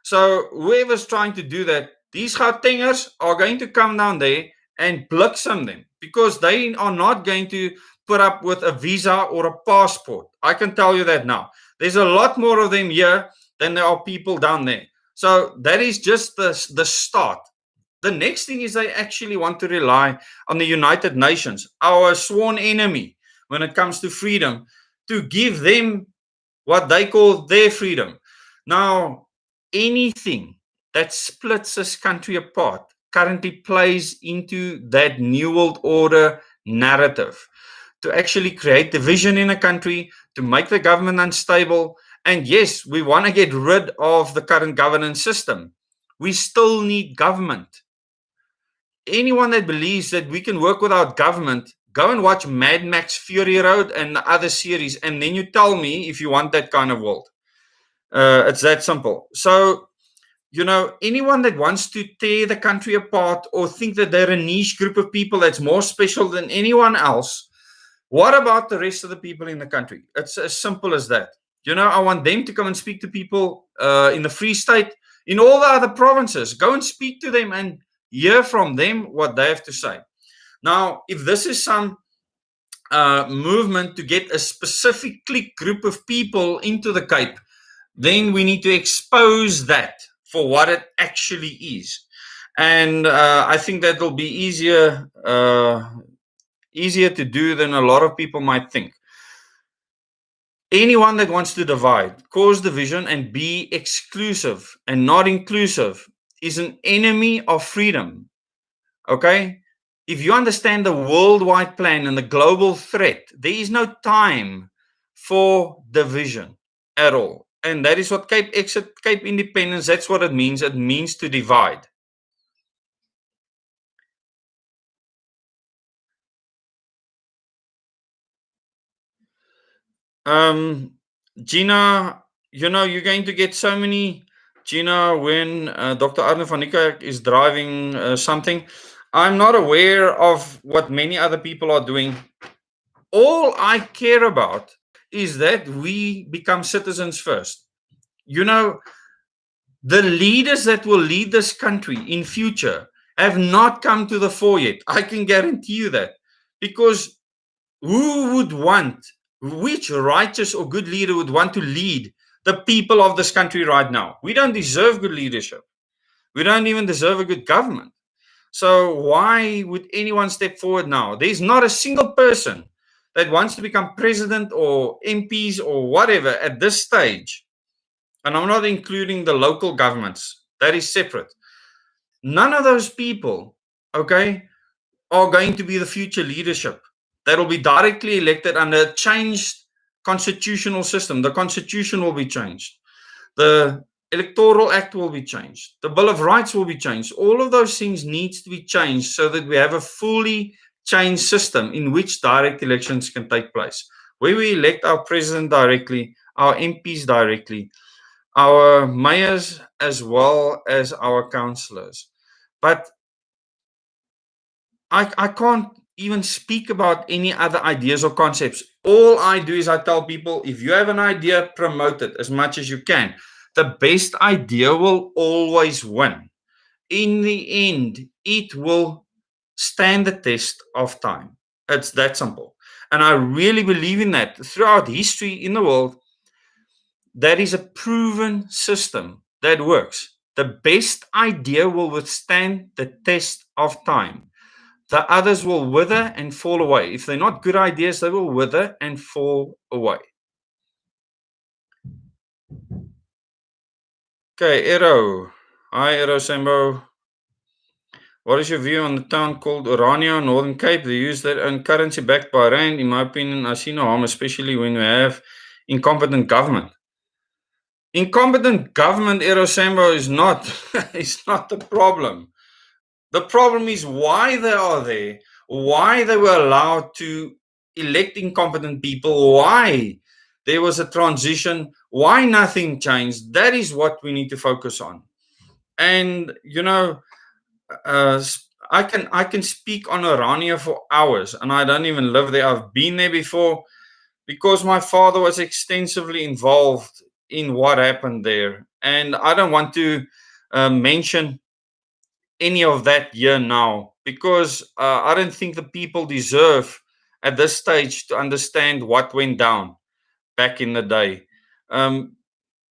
So whoever's trying to do that, these Gautengers are going to come down there and bliksem them because they are not going to put up with a visa or a passport. I can tell you that now. There's a lot more of them here than there are people down there. So that is just the start. The next thing is they actually want to rely on the United Nations, our sworn enemy when it comes to freedom, to give them what they call their freedom. Now, anything that splits this country apart currently plays into that New World Order narrative to actually create division in a country, to make the government unstable. And yes, we want to get rid of the current governance system. We still need government. Anyone that believes that we can work without government, go and watch Mad Max Fury Road and the other series, and then you tell me if you want that kind of world. It's that simple. So, anyone that wants to tear the country apart or think that they're a niche group of people that's more special than anyone else, what about the rest of the people in the country? It's as simple as that. I want them to come and speak to people in the Free State, in all the other provinces. Go and speak to them and hear from them what they have to say. Now, if this is some movement to get a specific clique group of people into the Cape, then we need to expose that for what it actually is. And I think that will be easier to do than a lot of people might think. Anyone that wants to divide, cause division, and be exclusive and not inclusive is an enemy of freedom. Okay? If you understand the worldwide plan and the global threat, there is no time for division at all. And that is what Cape Exit, Cape Independence, that's what it means. It means to divide. Gina, you're going to get so many, Gina, when Dr. Arno van Niekerk is driving something. I'm not aware of what many other people are doing. All I care about is that we become citizens first. The leaders that will lead this country in future have not come to the fore yet. I can guarantee you that. Because which righteous or good leader would want to lead the people of this country right now? We don't deserve good leadership. We don't even deserve a good government. So why would anyone step forward now? There's not a single person that wants to become president or MPs or whatever at this stage. And I'm not including the local governments. That is separate. None of those people, okay, are going to be the future leadership that will be directly elected under a changed constitutional system. The constitution will be changed. The Electoral Act will be changed. The Bill of Rights will be changed. All of those things needs to be changed so that we have a fully changed system in which direct elections can take place, where we elect our president directly, our MPs directly, our mayors as well as our councillors. But I can't even speak about any other ideas or concepts. All I do is I tell people, if you have an idea, promote it as much as you can. The best idea will always win. In the end, it will stand the test of time. It's that simple. And I really believe in that. Throughout history in the world, that is a proven system that works. The best idea will withstand the test of time. The others will wither and fall away. If they're not good ideas, they will wither and fall away. Okay, Ero. Hi, Ero Sambo. What is your view on the town called Orania, Northern Cape? They use their own currency backed by rand. In my opinion, I see no harm, especially when we have incompetent government. Incompetent government, Ero Sambo, is not the problem. The problem is why they are there, why they were allowed to elect incompetent people, why there was a transition, why nothing changed. That is what we need to focus on. And I can speak on Orania for hours, and I don't even live there. I've been there before because my father was extensively involved in what happened there, and I don't want to mention any of that here now because I don't think the people deserve at this stage to understand what went down back in the day.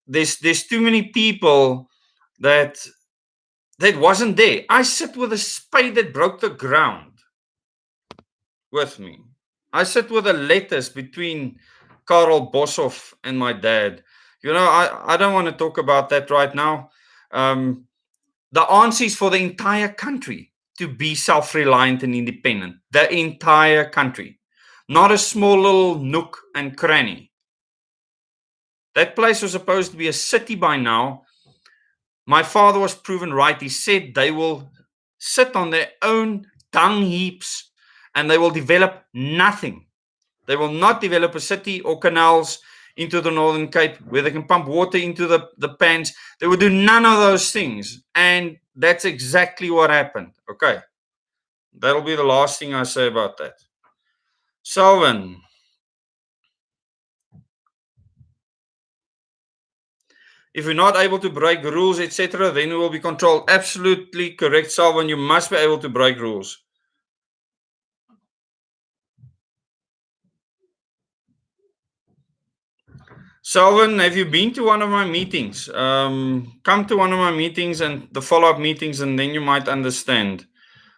There's too many people that wasn't there. I sit with a spade that broke the ground with me. I sit with the letters between Karel Boshoff and my dad. I don't want to talk about that right now. The answer is for the entire country to be self-reliant and independent. The entire country. Not a small little nook and cranny. That place was supposed to be a city by now. My father was proven right. He said they will sit on their own dung heaps and they will develop nothing. They will not develop a city or canals into the Northern Cape where they can pump water into the pans. They will do none of those things. And that's exactly what happened. Okay. That'll be the last thing I say about that. Salvin. If we're not able to break rules, etc., then we will be controlled. Absolutely correct, Salvin. You must be able to break rules. Salvin, have you been to one of my meetings? Come to one of my meetings and the follow-up meetings, and then you might understand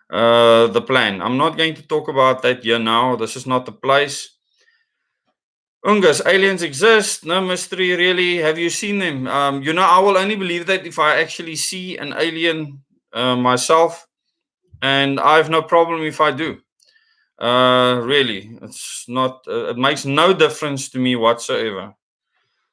the plan. I'm not going to talk about that here now. This is not the place. Ungus, aliens exist. No mystery, really. Have you seen them? I will only believe that if I actually see an alien myself, and I have no problem if I do. Really, it's not. It makes no difference to me whatsoever.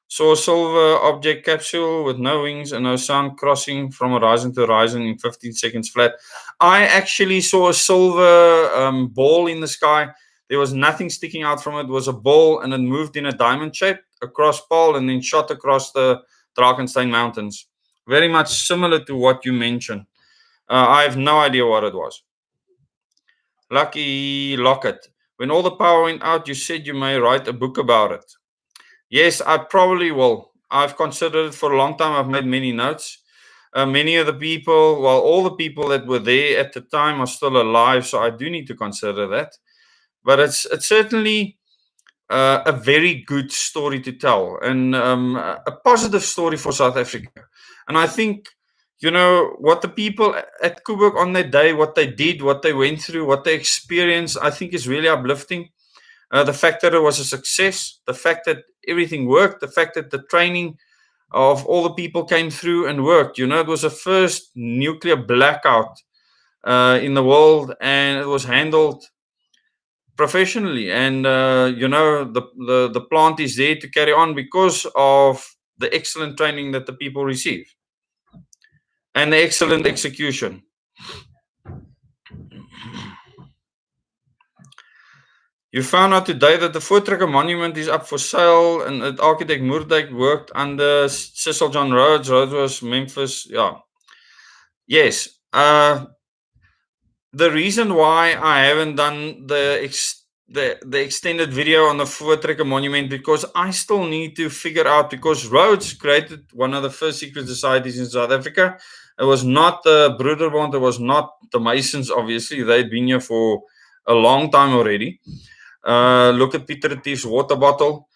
Saw a silver object capsule with no wings and no sound crossing from horizon to horizon in 15 seconds flat. I actually saw a silver ball in the sky. There was nothing sticking out from it. It was a ball and it moved in a diamond shape across pole and then shot across the Drakensberg Mountains. Very much similar to what you mentioned. I have no idea what it was. Lucky Locket. When all the power went out, you said you may write a book about it. Yes, I probably will. I've considered it for a long time. I've made many notes. Many of the people, well, all the people that were there at the time are still alive, so I do need to consider that. But it's certainly a very good story to tell and a positive story for South Africa. And I think, what the people at Koeberg on that day, what they did, what they went through, what they experienced, I think is really uplifting. The fact that it was a success, the fact that everything worked, the fact that the training of all the people came through and worked. It was the first nuclear blackout in the world, and it was handled professionally. And the plant is there to carry on because of the excellent training that the people receive and the excellent execution. You found out today that the Voortrekker Monument is up for sale and that architect Moerdijk worked under Cecil John Rhodes. Rhodes was Memphis. Yeah. Yes. The reason why I haven't done the extended video on the Voortrekker Monument, because I still need to figure out, because Rhodes created one of the first secret societies in South Africa. It was not the Broederbond. It was not the Masons, obviously. They'd been here for a long time already. Look at Peter Retief's water bottle.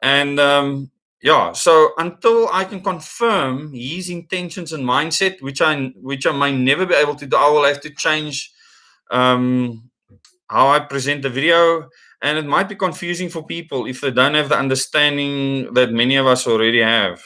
And so until I can confirm his intentions and mindset, which I may never be able to do, I will have to change how I present the video. And it might be confusing for people if they don't have the understanding that many of us already have.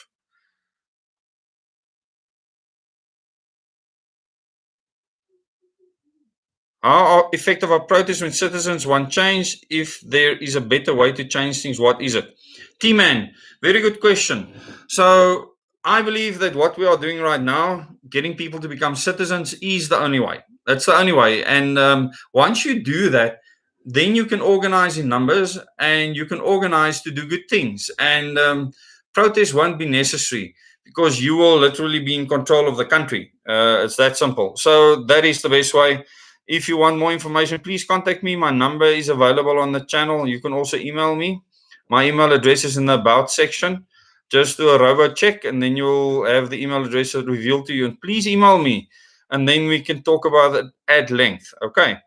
How effective are protests when citizens want change? If there is a better way to change things, what is it? T-Man, very good question. So I believe that what we are doing right now, getting people to become citizens, is the only way. That's the only way. And once you do that, then you can organize in numbers and you can organize to do good things. And protests won't be necessary because you will literally be in control of the country. It's that simple. So that is the best way. If you want more information, please contact me. My number is available on the channel. You can also email me. My email address is in the About section. Just do a robo check and then you'll have the email address revealed to you. And please email me and then we can talk about it at length. Okay,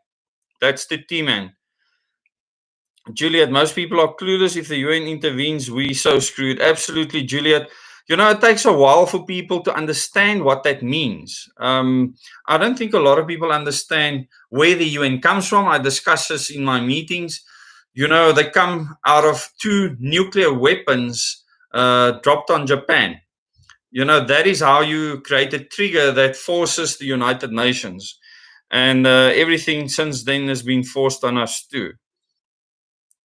that's the T-Man. Juliet, most people are clueless. If the UN intervenes, we so screwed. Absolutely, Juliet. It takes a while for people to understand what that means. I don't think a lot of people understand where the UN comes from. I discuss this in my meetings. They come out of 2 nuclear weapons dropped on Japan. That is how you create a trigger that forces the United Nations. And everything since then has been forced on us too.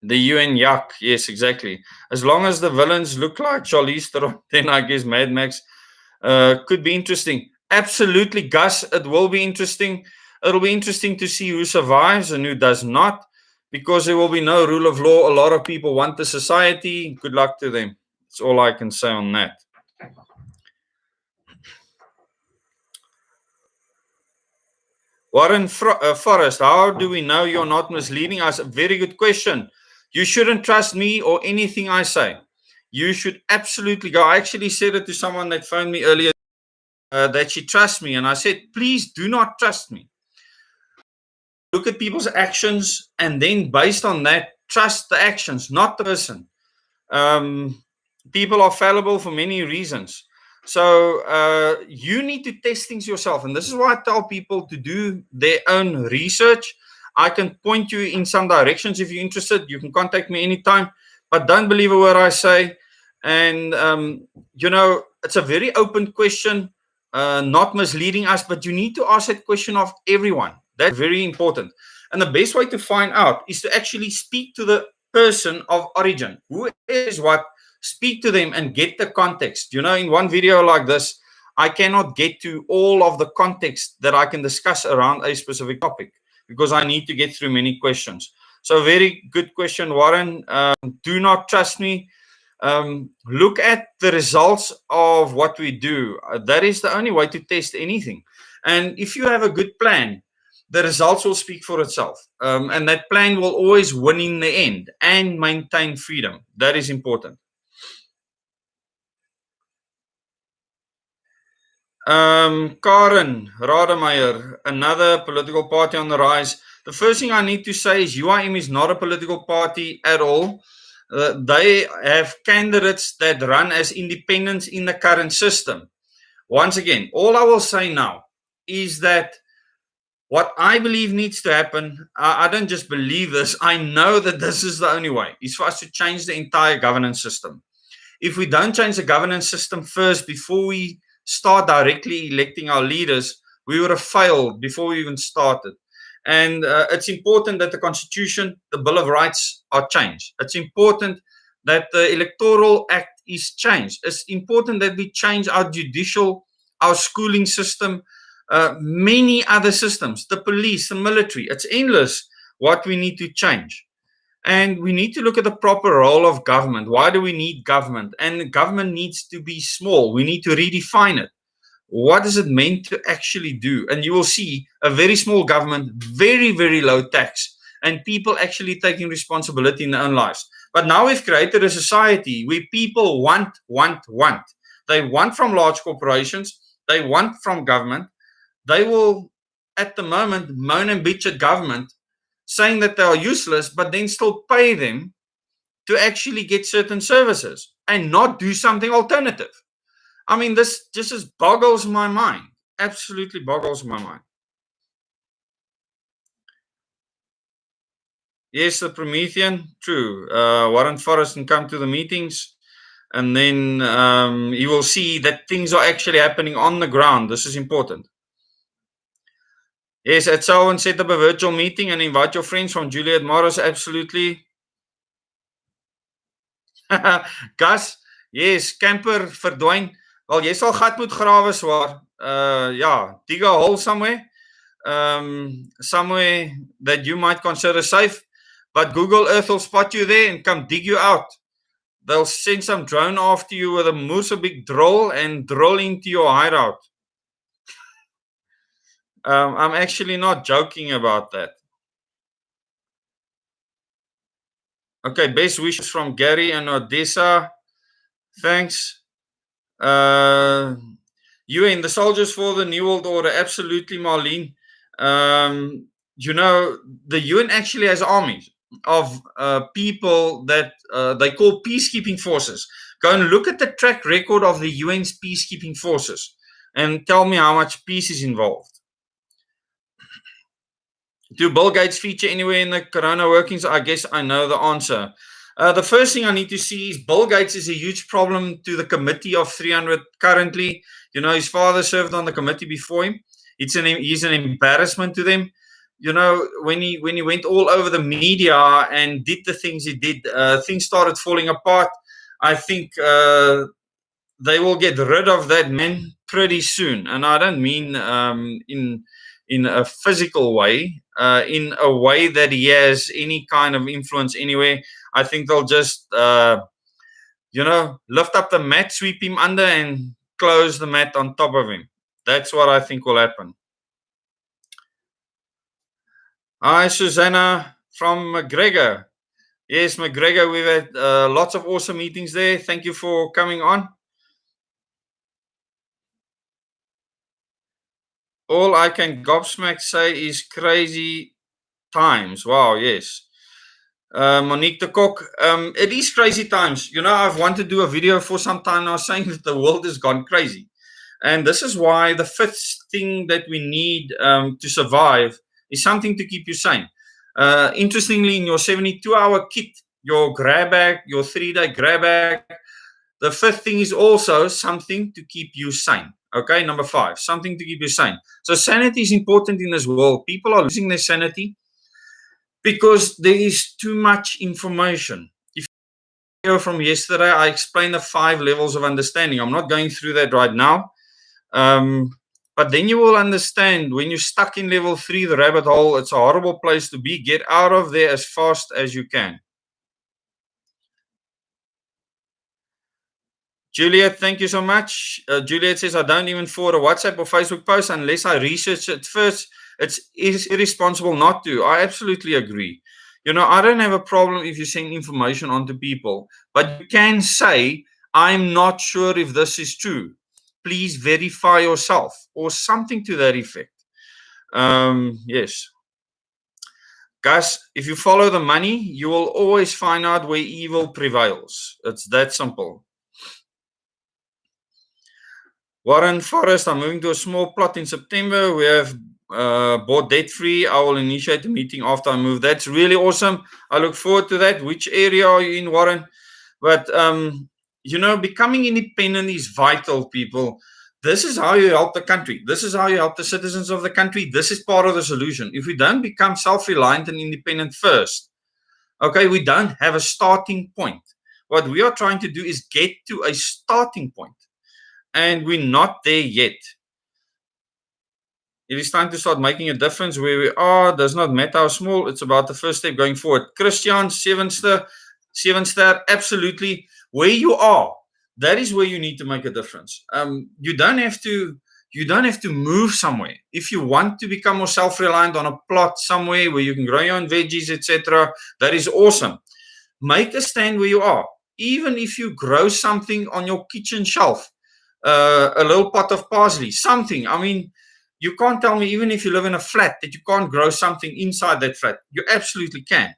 The UN, yuck. Yes, exactly. As long as the villains look like Charlize Theron, then I guess Mad Max could be interesting. Absolutely, Gus. It will be interesting. It'll be interesting to see who survives and who does not, because there will be no rule of law. A lot of people want the society. Good luck to them. That's all I can say on that. Warren Forrest, how do we know you're not misleading us? A very good question. You shouldn't trust me or anything I say. You should absolutely go. I actually said it to someone that phoned me earlier that she trusts me. And I said, please do not trust me. Look at people's actions and then based on that, trust the actions, not the person. Um, People are fallible for many reasons. So you need to test things yourself. And this is why I tell people to do their own research. I can point you in some directions if you're interested. You can contact me anytime. But don't believe a word I say. And, it's a very open question, not misleading us. But you need to ask that question of everyone. That's very important. And the best way to find out is to actually speak to the person of origin. Who is what? Speak to them and get the context. In one video like this, I cannot get to all of the context that I can discuss around a specific topic because I need to get through many questions. So very good question, Warren. Do not trust me. Look at the results of what we do. That is the only way to test anything. And if you have a good plan, the results will speak for itself. And that plan will always win in the end and maintain freedom. That is important. Karen Rademeyer, another political party on the rise. The first thing I need to say is UIM is not a political party at all. They have candidates that run as independents in the current system. Once again, all I will say now is that what I believe needs to happen, I don't just believe this, I know that this is the only way, is for us to change the entire governance system. If we don't change the governance system first before we start directly electing our leaders, we would have failed before we even started. And it's important that the Constitution, the Bill of Rights are changed. It's important that the Electoral Act is changed. It's important that we change our judicial, our schooling system, many other systems, the police, the military. It's endless what we need to change. And we need to look at the proper role of government. Why do we need government? And government needs to be small. We need to redefine it. What is it meant to actually do? And you will see a very small government, very, very low tax, and people actually taking responsibility in their own lives. But now we've created a society where people want. They want from large corporations. They want from government. They will, at the moment, moan and bitch at government, saying that they are useless, but then still pay them to actually get certain services and not do something alternative. I mean, this just boggles my mind. Absolutely boggles my mind. Yes, the Promethean, true. Warren Forrest can come to the meetings and then he will see that things are actually happening on the ground. This is important. Yes, at Selwyn set up a virtual meeting and invite your friends from Juliet Morris. Absolutely. Gus, yes, camper verdwyn. Wel, jy sal gat moet grawe swaar. Dig a hole somewhere. Somewhere that you might consider safe. But Google Earth will spot you there and come dig you out. They'll send some drone after you with a moose, a big drill, and drill into your hideout. I'm actually not joking about that. Okay, best wishes from Gary and Odessa. Thanks. UN, the soldiers for the New World Order. Absolutely, Marlene. The UN actually has armies of people that they call peacekeeping forces. Go and look at the track record of the UN's peacekeeping forces and tell me how much peace is involved. Do Bill Gates feature anywhere in the Corona workings? I guess I know the answer. The first thing I need to see is Bill Gates is a huge problem to the committee of 300 currently. You know, his father served on the committee before him. He's an embarrassment to them. You know, when he went all over the media and did the things he did, things started falling apart. I think they will get rid of that man pretty soon, and I don't mean in a physical way, in a way that he has any kind of influence anywhere. I think they'll just lift up the mat, sweep him under, and close the mat on top of him. That's what I think will happen. Hi, Susanna from McGregor. Yes, McGregor, we've had lots of awesome meetings there. Thank you for coming on. All I can gobsmack say is crazy times. Wow, yes. Monique de Kok, it is crazy times. You know, I've wanted to do a video for some time now saying that the world has gone crazy. And this is why the fifth thing that we need to survive is something to keep you sane. Interestingly, in your 72-hour kit, your grab bag, your 3-day grab bag, the fifth thing is also something to keep you sane. Okay, number 5, something to keep you sane. So sanity is important in this world. People are losing their sanity because there is too much information. If you hear from yesterday, I explained the 5 levels of understanding. I'm not going through that right now. But then you will understand when you're stuck in level 3, the rabbit hole, it's a horrible place to be. Get out of there as fast as you can. Juliet, thank you so much. Juliet says, I don't even forward a WhatsApp or Facebook post unless I research it first. It's irresponsible not to. I absolutely agree. You know, I don't have a problem if you send information on to people, but you can say, I'm not sure if this is true. Please verify yourself or something to that effect. Yes. Guys, if you follow the money, you will always find out where evil prevails. It's that simple. Warren Forrest, I'm moving to a small plot in September. We have bought debt-free. I will initiate a meeting after I move. That's really awesome. I look forward to that. Which area are you in, Warren? But, you know, becoming independent is vital, people. This is how you help the country. This is how you help the citizens of the country. This is part of the solution. If we don't become self-reliant and independent first, okay, we don't have a starting point. What we are trying to do is get to a starting point. And we're not there yet. It is time to start making a difference where we are. Does not matter how small. It's about the first step going forward. Christian, 7-star, absolutely. Where you are, that is where you need to make a difference. You don't have to move somewhere. If you want to become more self-reliant on a plot somewhere where you can grow your own veggies, etc., that is awesome. Make a stand where you are. Even if you grow something on your kitchen shelf, a little pot of parsley, something. I mean, you can't tell me, even if you live in a flat, that you can't grow something inside that flat. You absolutely can.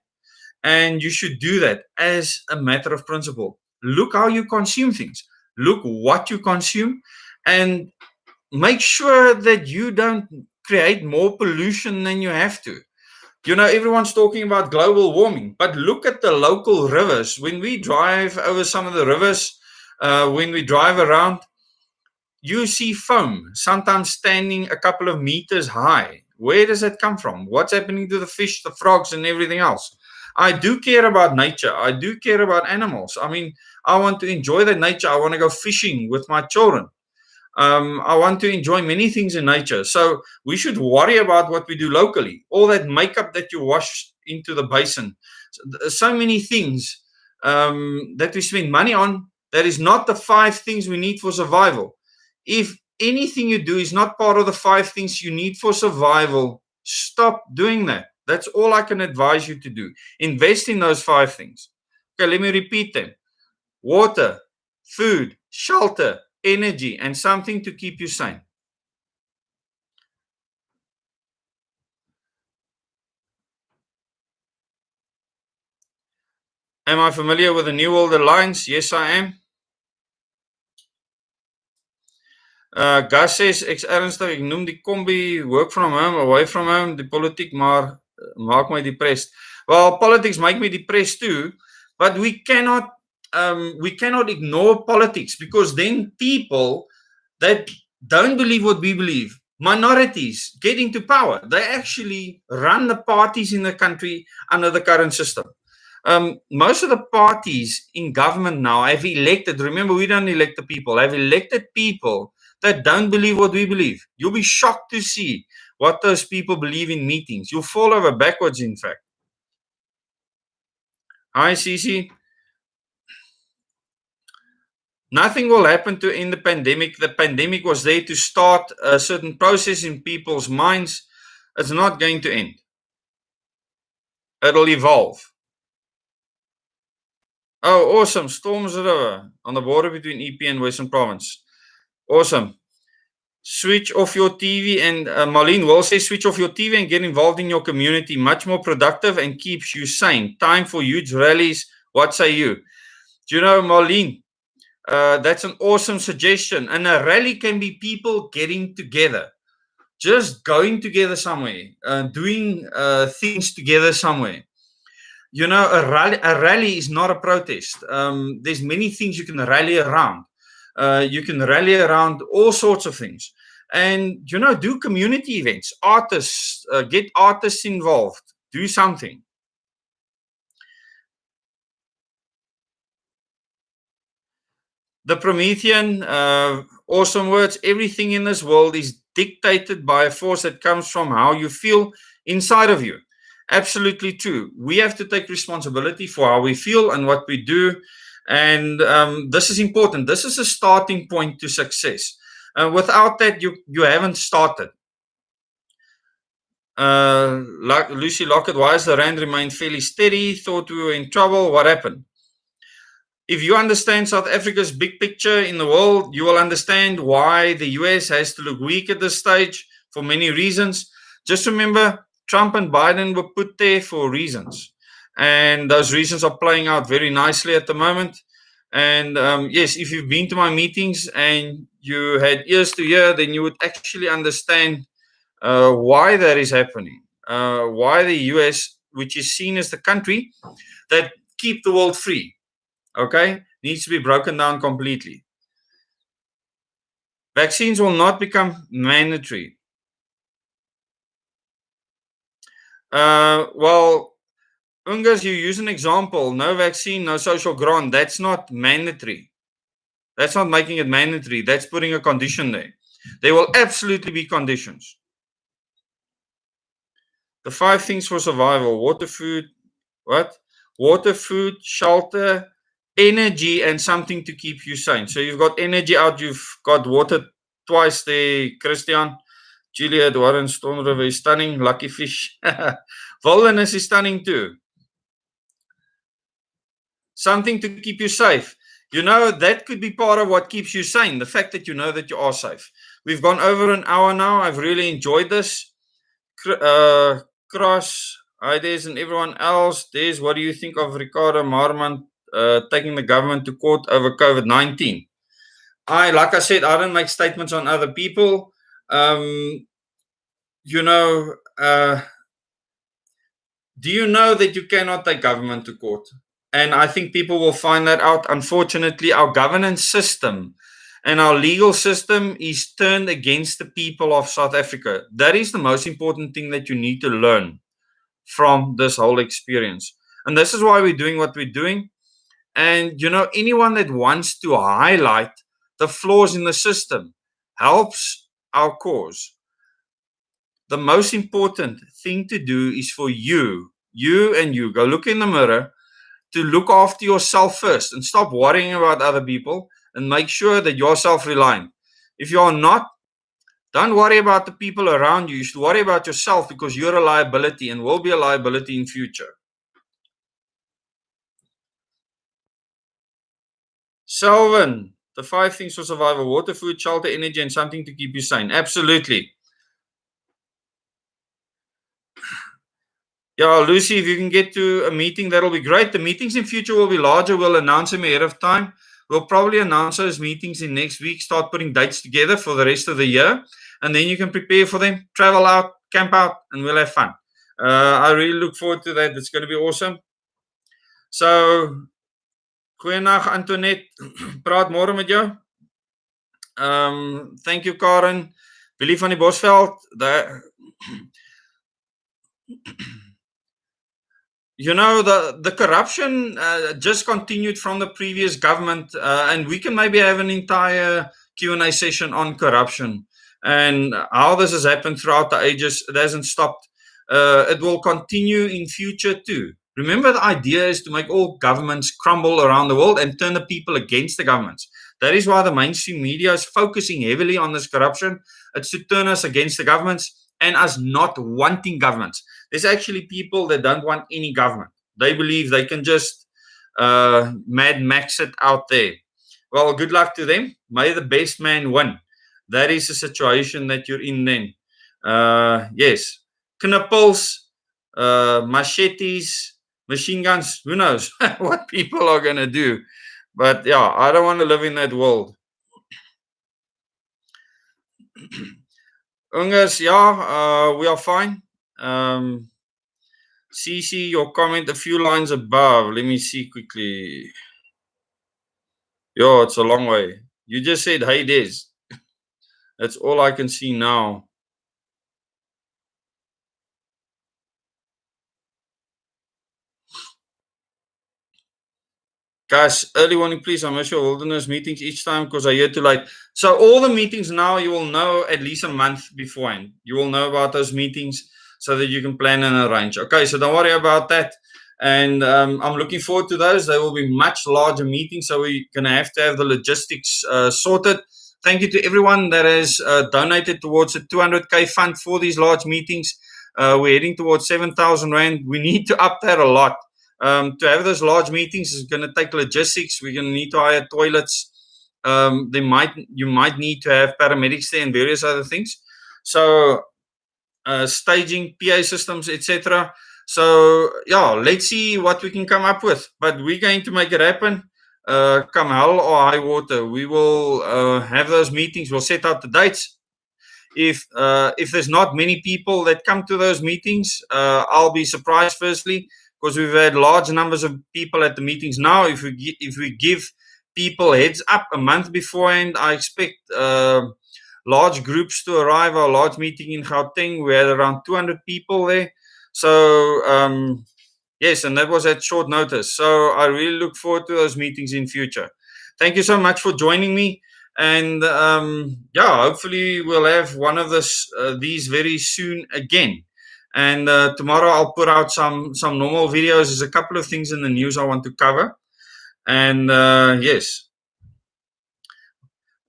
And you should do that as a matter of principle. Look how you consume things. Look what you consume, and make sure that you don't create more pollution than you have to. You know, everyone's talking about global warming, but look at the local rivers. When we drive over some of the rivers, when we drive around, you see foam, sometimes standing a couple of meters high. Where does that come from? What's happening to the fish, the frogs, and everything else? I do care about nature. I do care about animals. I mean, I want to enjoy that nature. I want to go fishing with my children. I want to enjoy many things in nature. So we should worry about what we do locally. All that makeup that you wash into the basin. So many things that we spend money on. That is not the 5 things we need for survival. If anything you do is not part of the 5 things you need for survival, stop doing that. That's all I can advise you to do. Invest in those 5 things. Okay, let me repeat them. Water, food, shelter, energy, and something to keep you sane. Am I familiar with the New World Alliance? Yes, I am. Gus says, ernstig, ek noem die kombi, work from home, away from home, die politiek, maar maak my depressed. Well, politics make me depressed too, But we cannot ignore politics, because then people that don't believe what we believe, minorities, get into power. They actually run the parties in the country under the current system. Most of the parties in government now have elected, remember, we don't elect the people, have elected people that don't believe what we believe. You'll be shocked to see what those people believe in meetings. You'll fall over backwards, in fact. Hi, Cece. Nothing will happen to end the pandemic. The pandemic was there to start a certain process in people's minds. It's not going to end. It'll evolve. Oh, awesome. Storms River on the border between EP and Western Province. Awesome. Switch off your TV, and Marlene will say switch off your TV and get involved in your community. Much more productive and keeps you sane. Time for huge rallies. What say you? Do you know, Marlene, that's an awesome suggestion. And a rally can be people getting together, just going together somewhere, doing things together somewhere. You know, a rally is not a protest. There's many things you can rally around. You can rally around all sorts of things. And, you know, do community events, artists, get artists involved, do something. The Promethean, awesome words. Everything in this world is dictated by a force that comes from how you feel inside of you. Absolutely true. We have to take responsibility for how we feel and what we do. And this is important. This is a starting point to success. Without that, you haven't started. Lucy Lockett, why has the rand remained fairly steady? Thought we were in trouble. What happened? If you understand South Africa's big picture in the world, you will understand why the US has to look weak at this stage for many reasons. Just remember, Trump and Biden were put there for reasons. And those reasons are playing out very nicely at the moment. And yes, if you've been to my meetings and you had ears to hear, then you would actually understand why that is happening. Why the US, which is seen as the country that keep the world free, okay, needs to be broken down completely. Vaccines will not become mandatory. Well, Ungas, you use an example. No vaccine, no social grant. That's not mandatory. That's not making it mandatory. That's putting a condition there. There will absolutely be conditions. The 5 things for survival: water, food, what? Water, food, shelter, energy, and something to keep you sane. So you've got energy out, you've got water twice there, Christian. Juliet, Warren, Stone River is stunning. Lucky Fish. Wilderness is stunning too. Something to keep you safe. You know, that could be part of what keeps you sane, the fact that you know that you are safe. We've gone over an hour now. I've really enjoyed this. Cross, hi, Des, and everyone else. Des, what do you think of Ricardo Marman taking the government to court over COVID-19? Like I said, I don't make statements on other people. You know, do you know that you cannot take government to court? And I think people will find that out. Unfortunately, our governance system and our legal system is turned against the people of South Africa. That is the most important thing that you need to learn from this whole experience. And this is why we're doing what we're doing. And, you know, anyone that wants to highlight the flaws in the system helps our cause. The most important thing to do is for you go look in the mirror, to look after yourself first and stop worrying about other people, and make sure that you're self-reliant. If you're not, don't worry about the people around you. You should worry about yourself, because you're a liability and will be a liability in future. Selvan, the 5 things for survival: water, food, shelter, energy, and something to keep you sane. Absolutely. Yeah, Lucy, if you can get to a meeting, that'll be great. The meetings in future will be larger. We'll announce them ahead of time. We'll probably announce those meetings in next week, start putting dates together for the rest of the year, and then you can prepare for them, travel out, camp out, and we'll have fun. I really look forward to that. It's going to be awesome. So Goeienaand Antoinette. Praat môre met jou. Thank you Karen. Willie van die Bosveld. You know, the corruption just continued from the previous government, and we can maybe have an entire Q&A session on corruption and how this has happened throughout the ages. It hasn't stopped. It will continue in future too. Remember, the idea is to make all governments crumble around the world and turn the people against the governments. That is why the mainstream media is focusing heavily on this corruption. It's to turn us against the governments and us not wanting governments. There's actually people that don't want any government. They believe they can just Mad Max it out there. Well, good luck to them. May the best man win. That is the situation that you're in then. Yes. Knippels, machetes, machine guns. Who knows what people are going to do. But yeah, I don't want to live in that world. Ungers, yeah, we are fine. CC, your comment a few lines above. Let me see quickly. Yo, it's a long way. You just said, hey, Des. That's all I can see now. Guys, early warning, please. I miss your wilderness meetings each time because I hear too late. So all the meetings now, you will know at least a month beforehand. You will know about those meetings so that you can plan and arrange. Okay, so don't worry about that. And I'm looking forward to those. They will be much larger meetings, so we're going to have the logistics sorted. Thank you to everyone that has donated towards the 200K fund for these large meetings. We're heading towards 7,000 Rand. We need to up that a lot. To have those large meetings is going to take logistics. We're going to need to hire toilets. You might need to have paramedics there and various other things. So staging, PA systems, etc. So yeah, let's see what we can come up with. But we're going to make it happen. Come hell or high water, we will have those meetings. We'll set out the dates. If there's not many people that come to those meetings, I'll be surprised firstly, because we've had large numbers of people at the meetings now. If we give people heads up a month beforehand, I expect large groups to arrive. Our large meeting in Gauteng, we had around 200 people there. So yes, and that was at short notice. So I really look forward to those meetings in future. Thank you so much for joining me. And yeah, hopefully we'll have one of these very soon again. And tomorrow I'll put out some normal videos. There's a couple of things in the news I want to cover. And yes,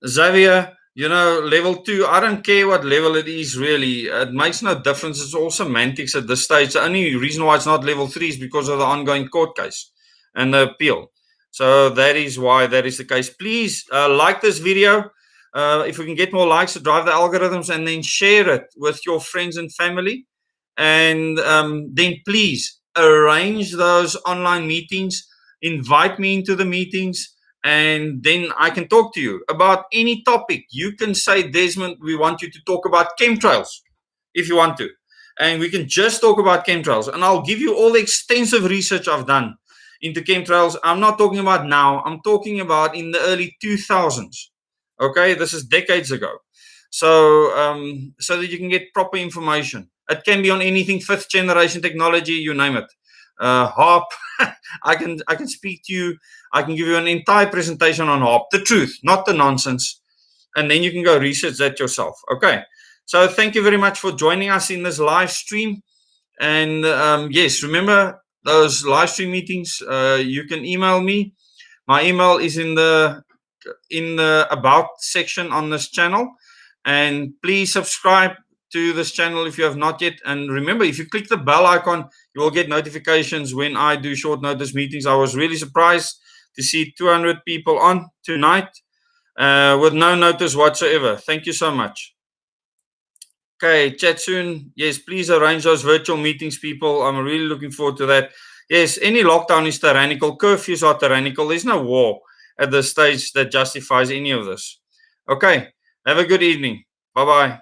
Xavier, you know, level 2, I don't care what level it is really. It makes no difference. It's all semantics at this stage. The only reason why it's not level 3 is because of the ongoing court case and the appeal. So that is why that is the case. Please like this video. If we can get more likes to drive the algorithms, and then share it with your friends and family. And then please arrange those online meetings. Invite me into the meetings. And then I can talk to you about any topic. You can say, Desmond, we want you to talk about chemtrails if you want to. And we can just talk about chemtrails. And I'll give you all the extensive research I've done into chemtrails. I'm not talking about now. I'm talking about in the early 2000s. Okay, this is decades ago. So, so that you can get proper information. It can be on anything, 5th generation technology, you name it. HARP, I can speak to you. I can give you an entire presentation on HARP, the truth, not the nonsense. And then you can go research that yourself. Okay. So thank you very much for joining us in this live stream. And yes, remember those live stream meetings, you can email me. My email is in the about section on this channel. And please subscribe to this channel if you have not yet. And remember, if you click the bell icon, you will get notifications when I do short notice meetings. I was really surprised to see 200 people on tonight with no notice whatsoever. Thank you so much. Okay, chat soon. Yes, please arrange those virtual meetings, people. I'm really looking forward to that. Yes, any lockdown is tyrannical. Curfews are tyrannical. There's no war at this stage that justifies any of this. Okay, have a good evening. Bye-bye.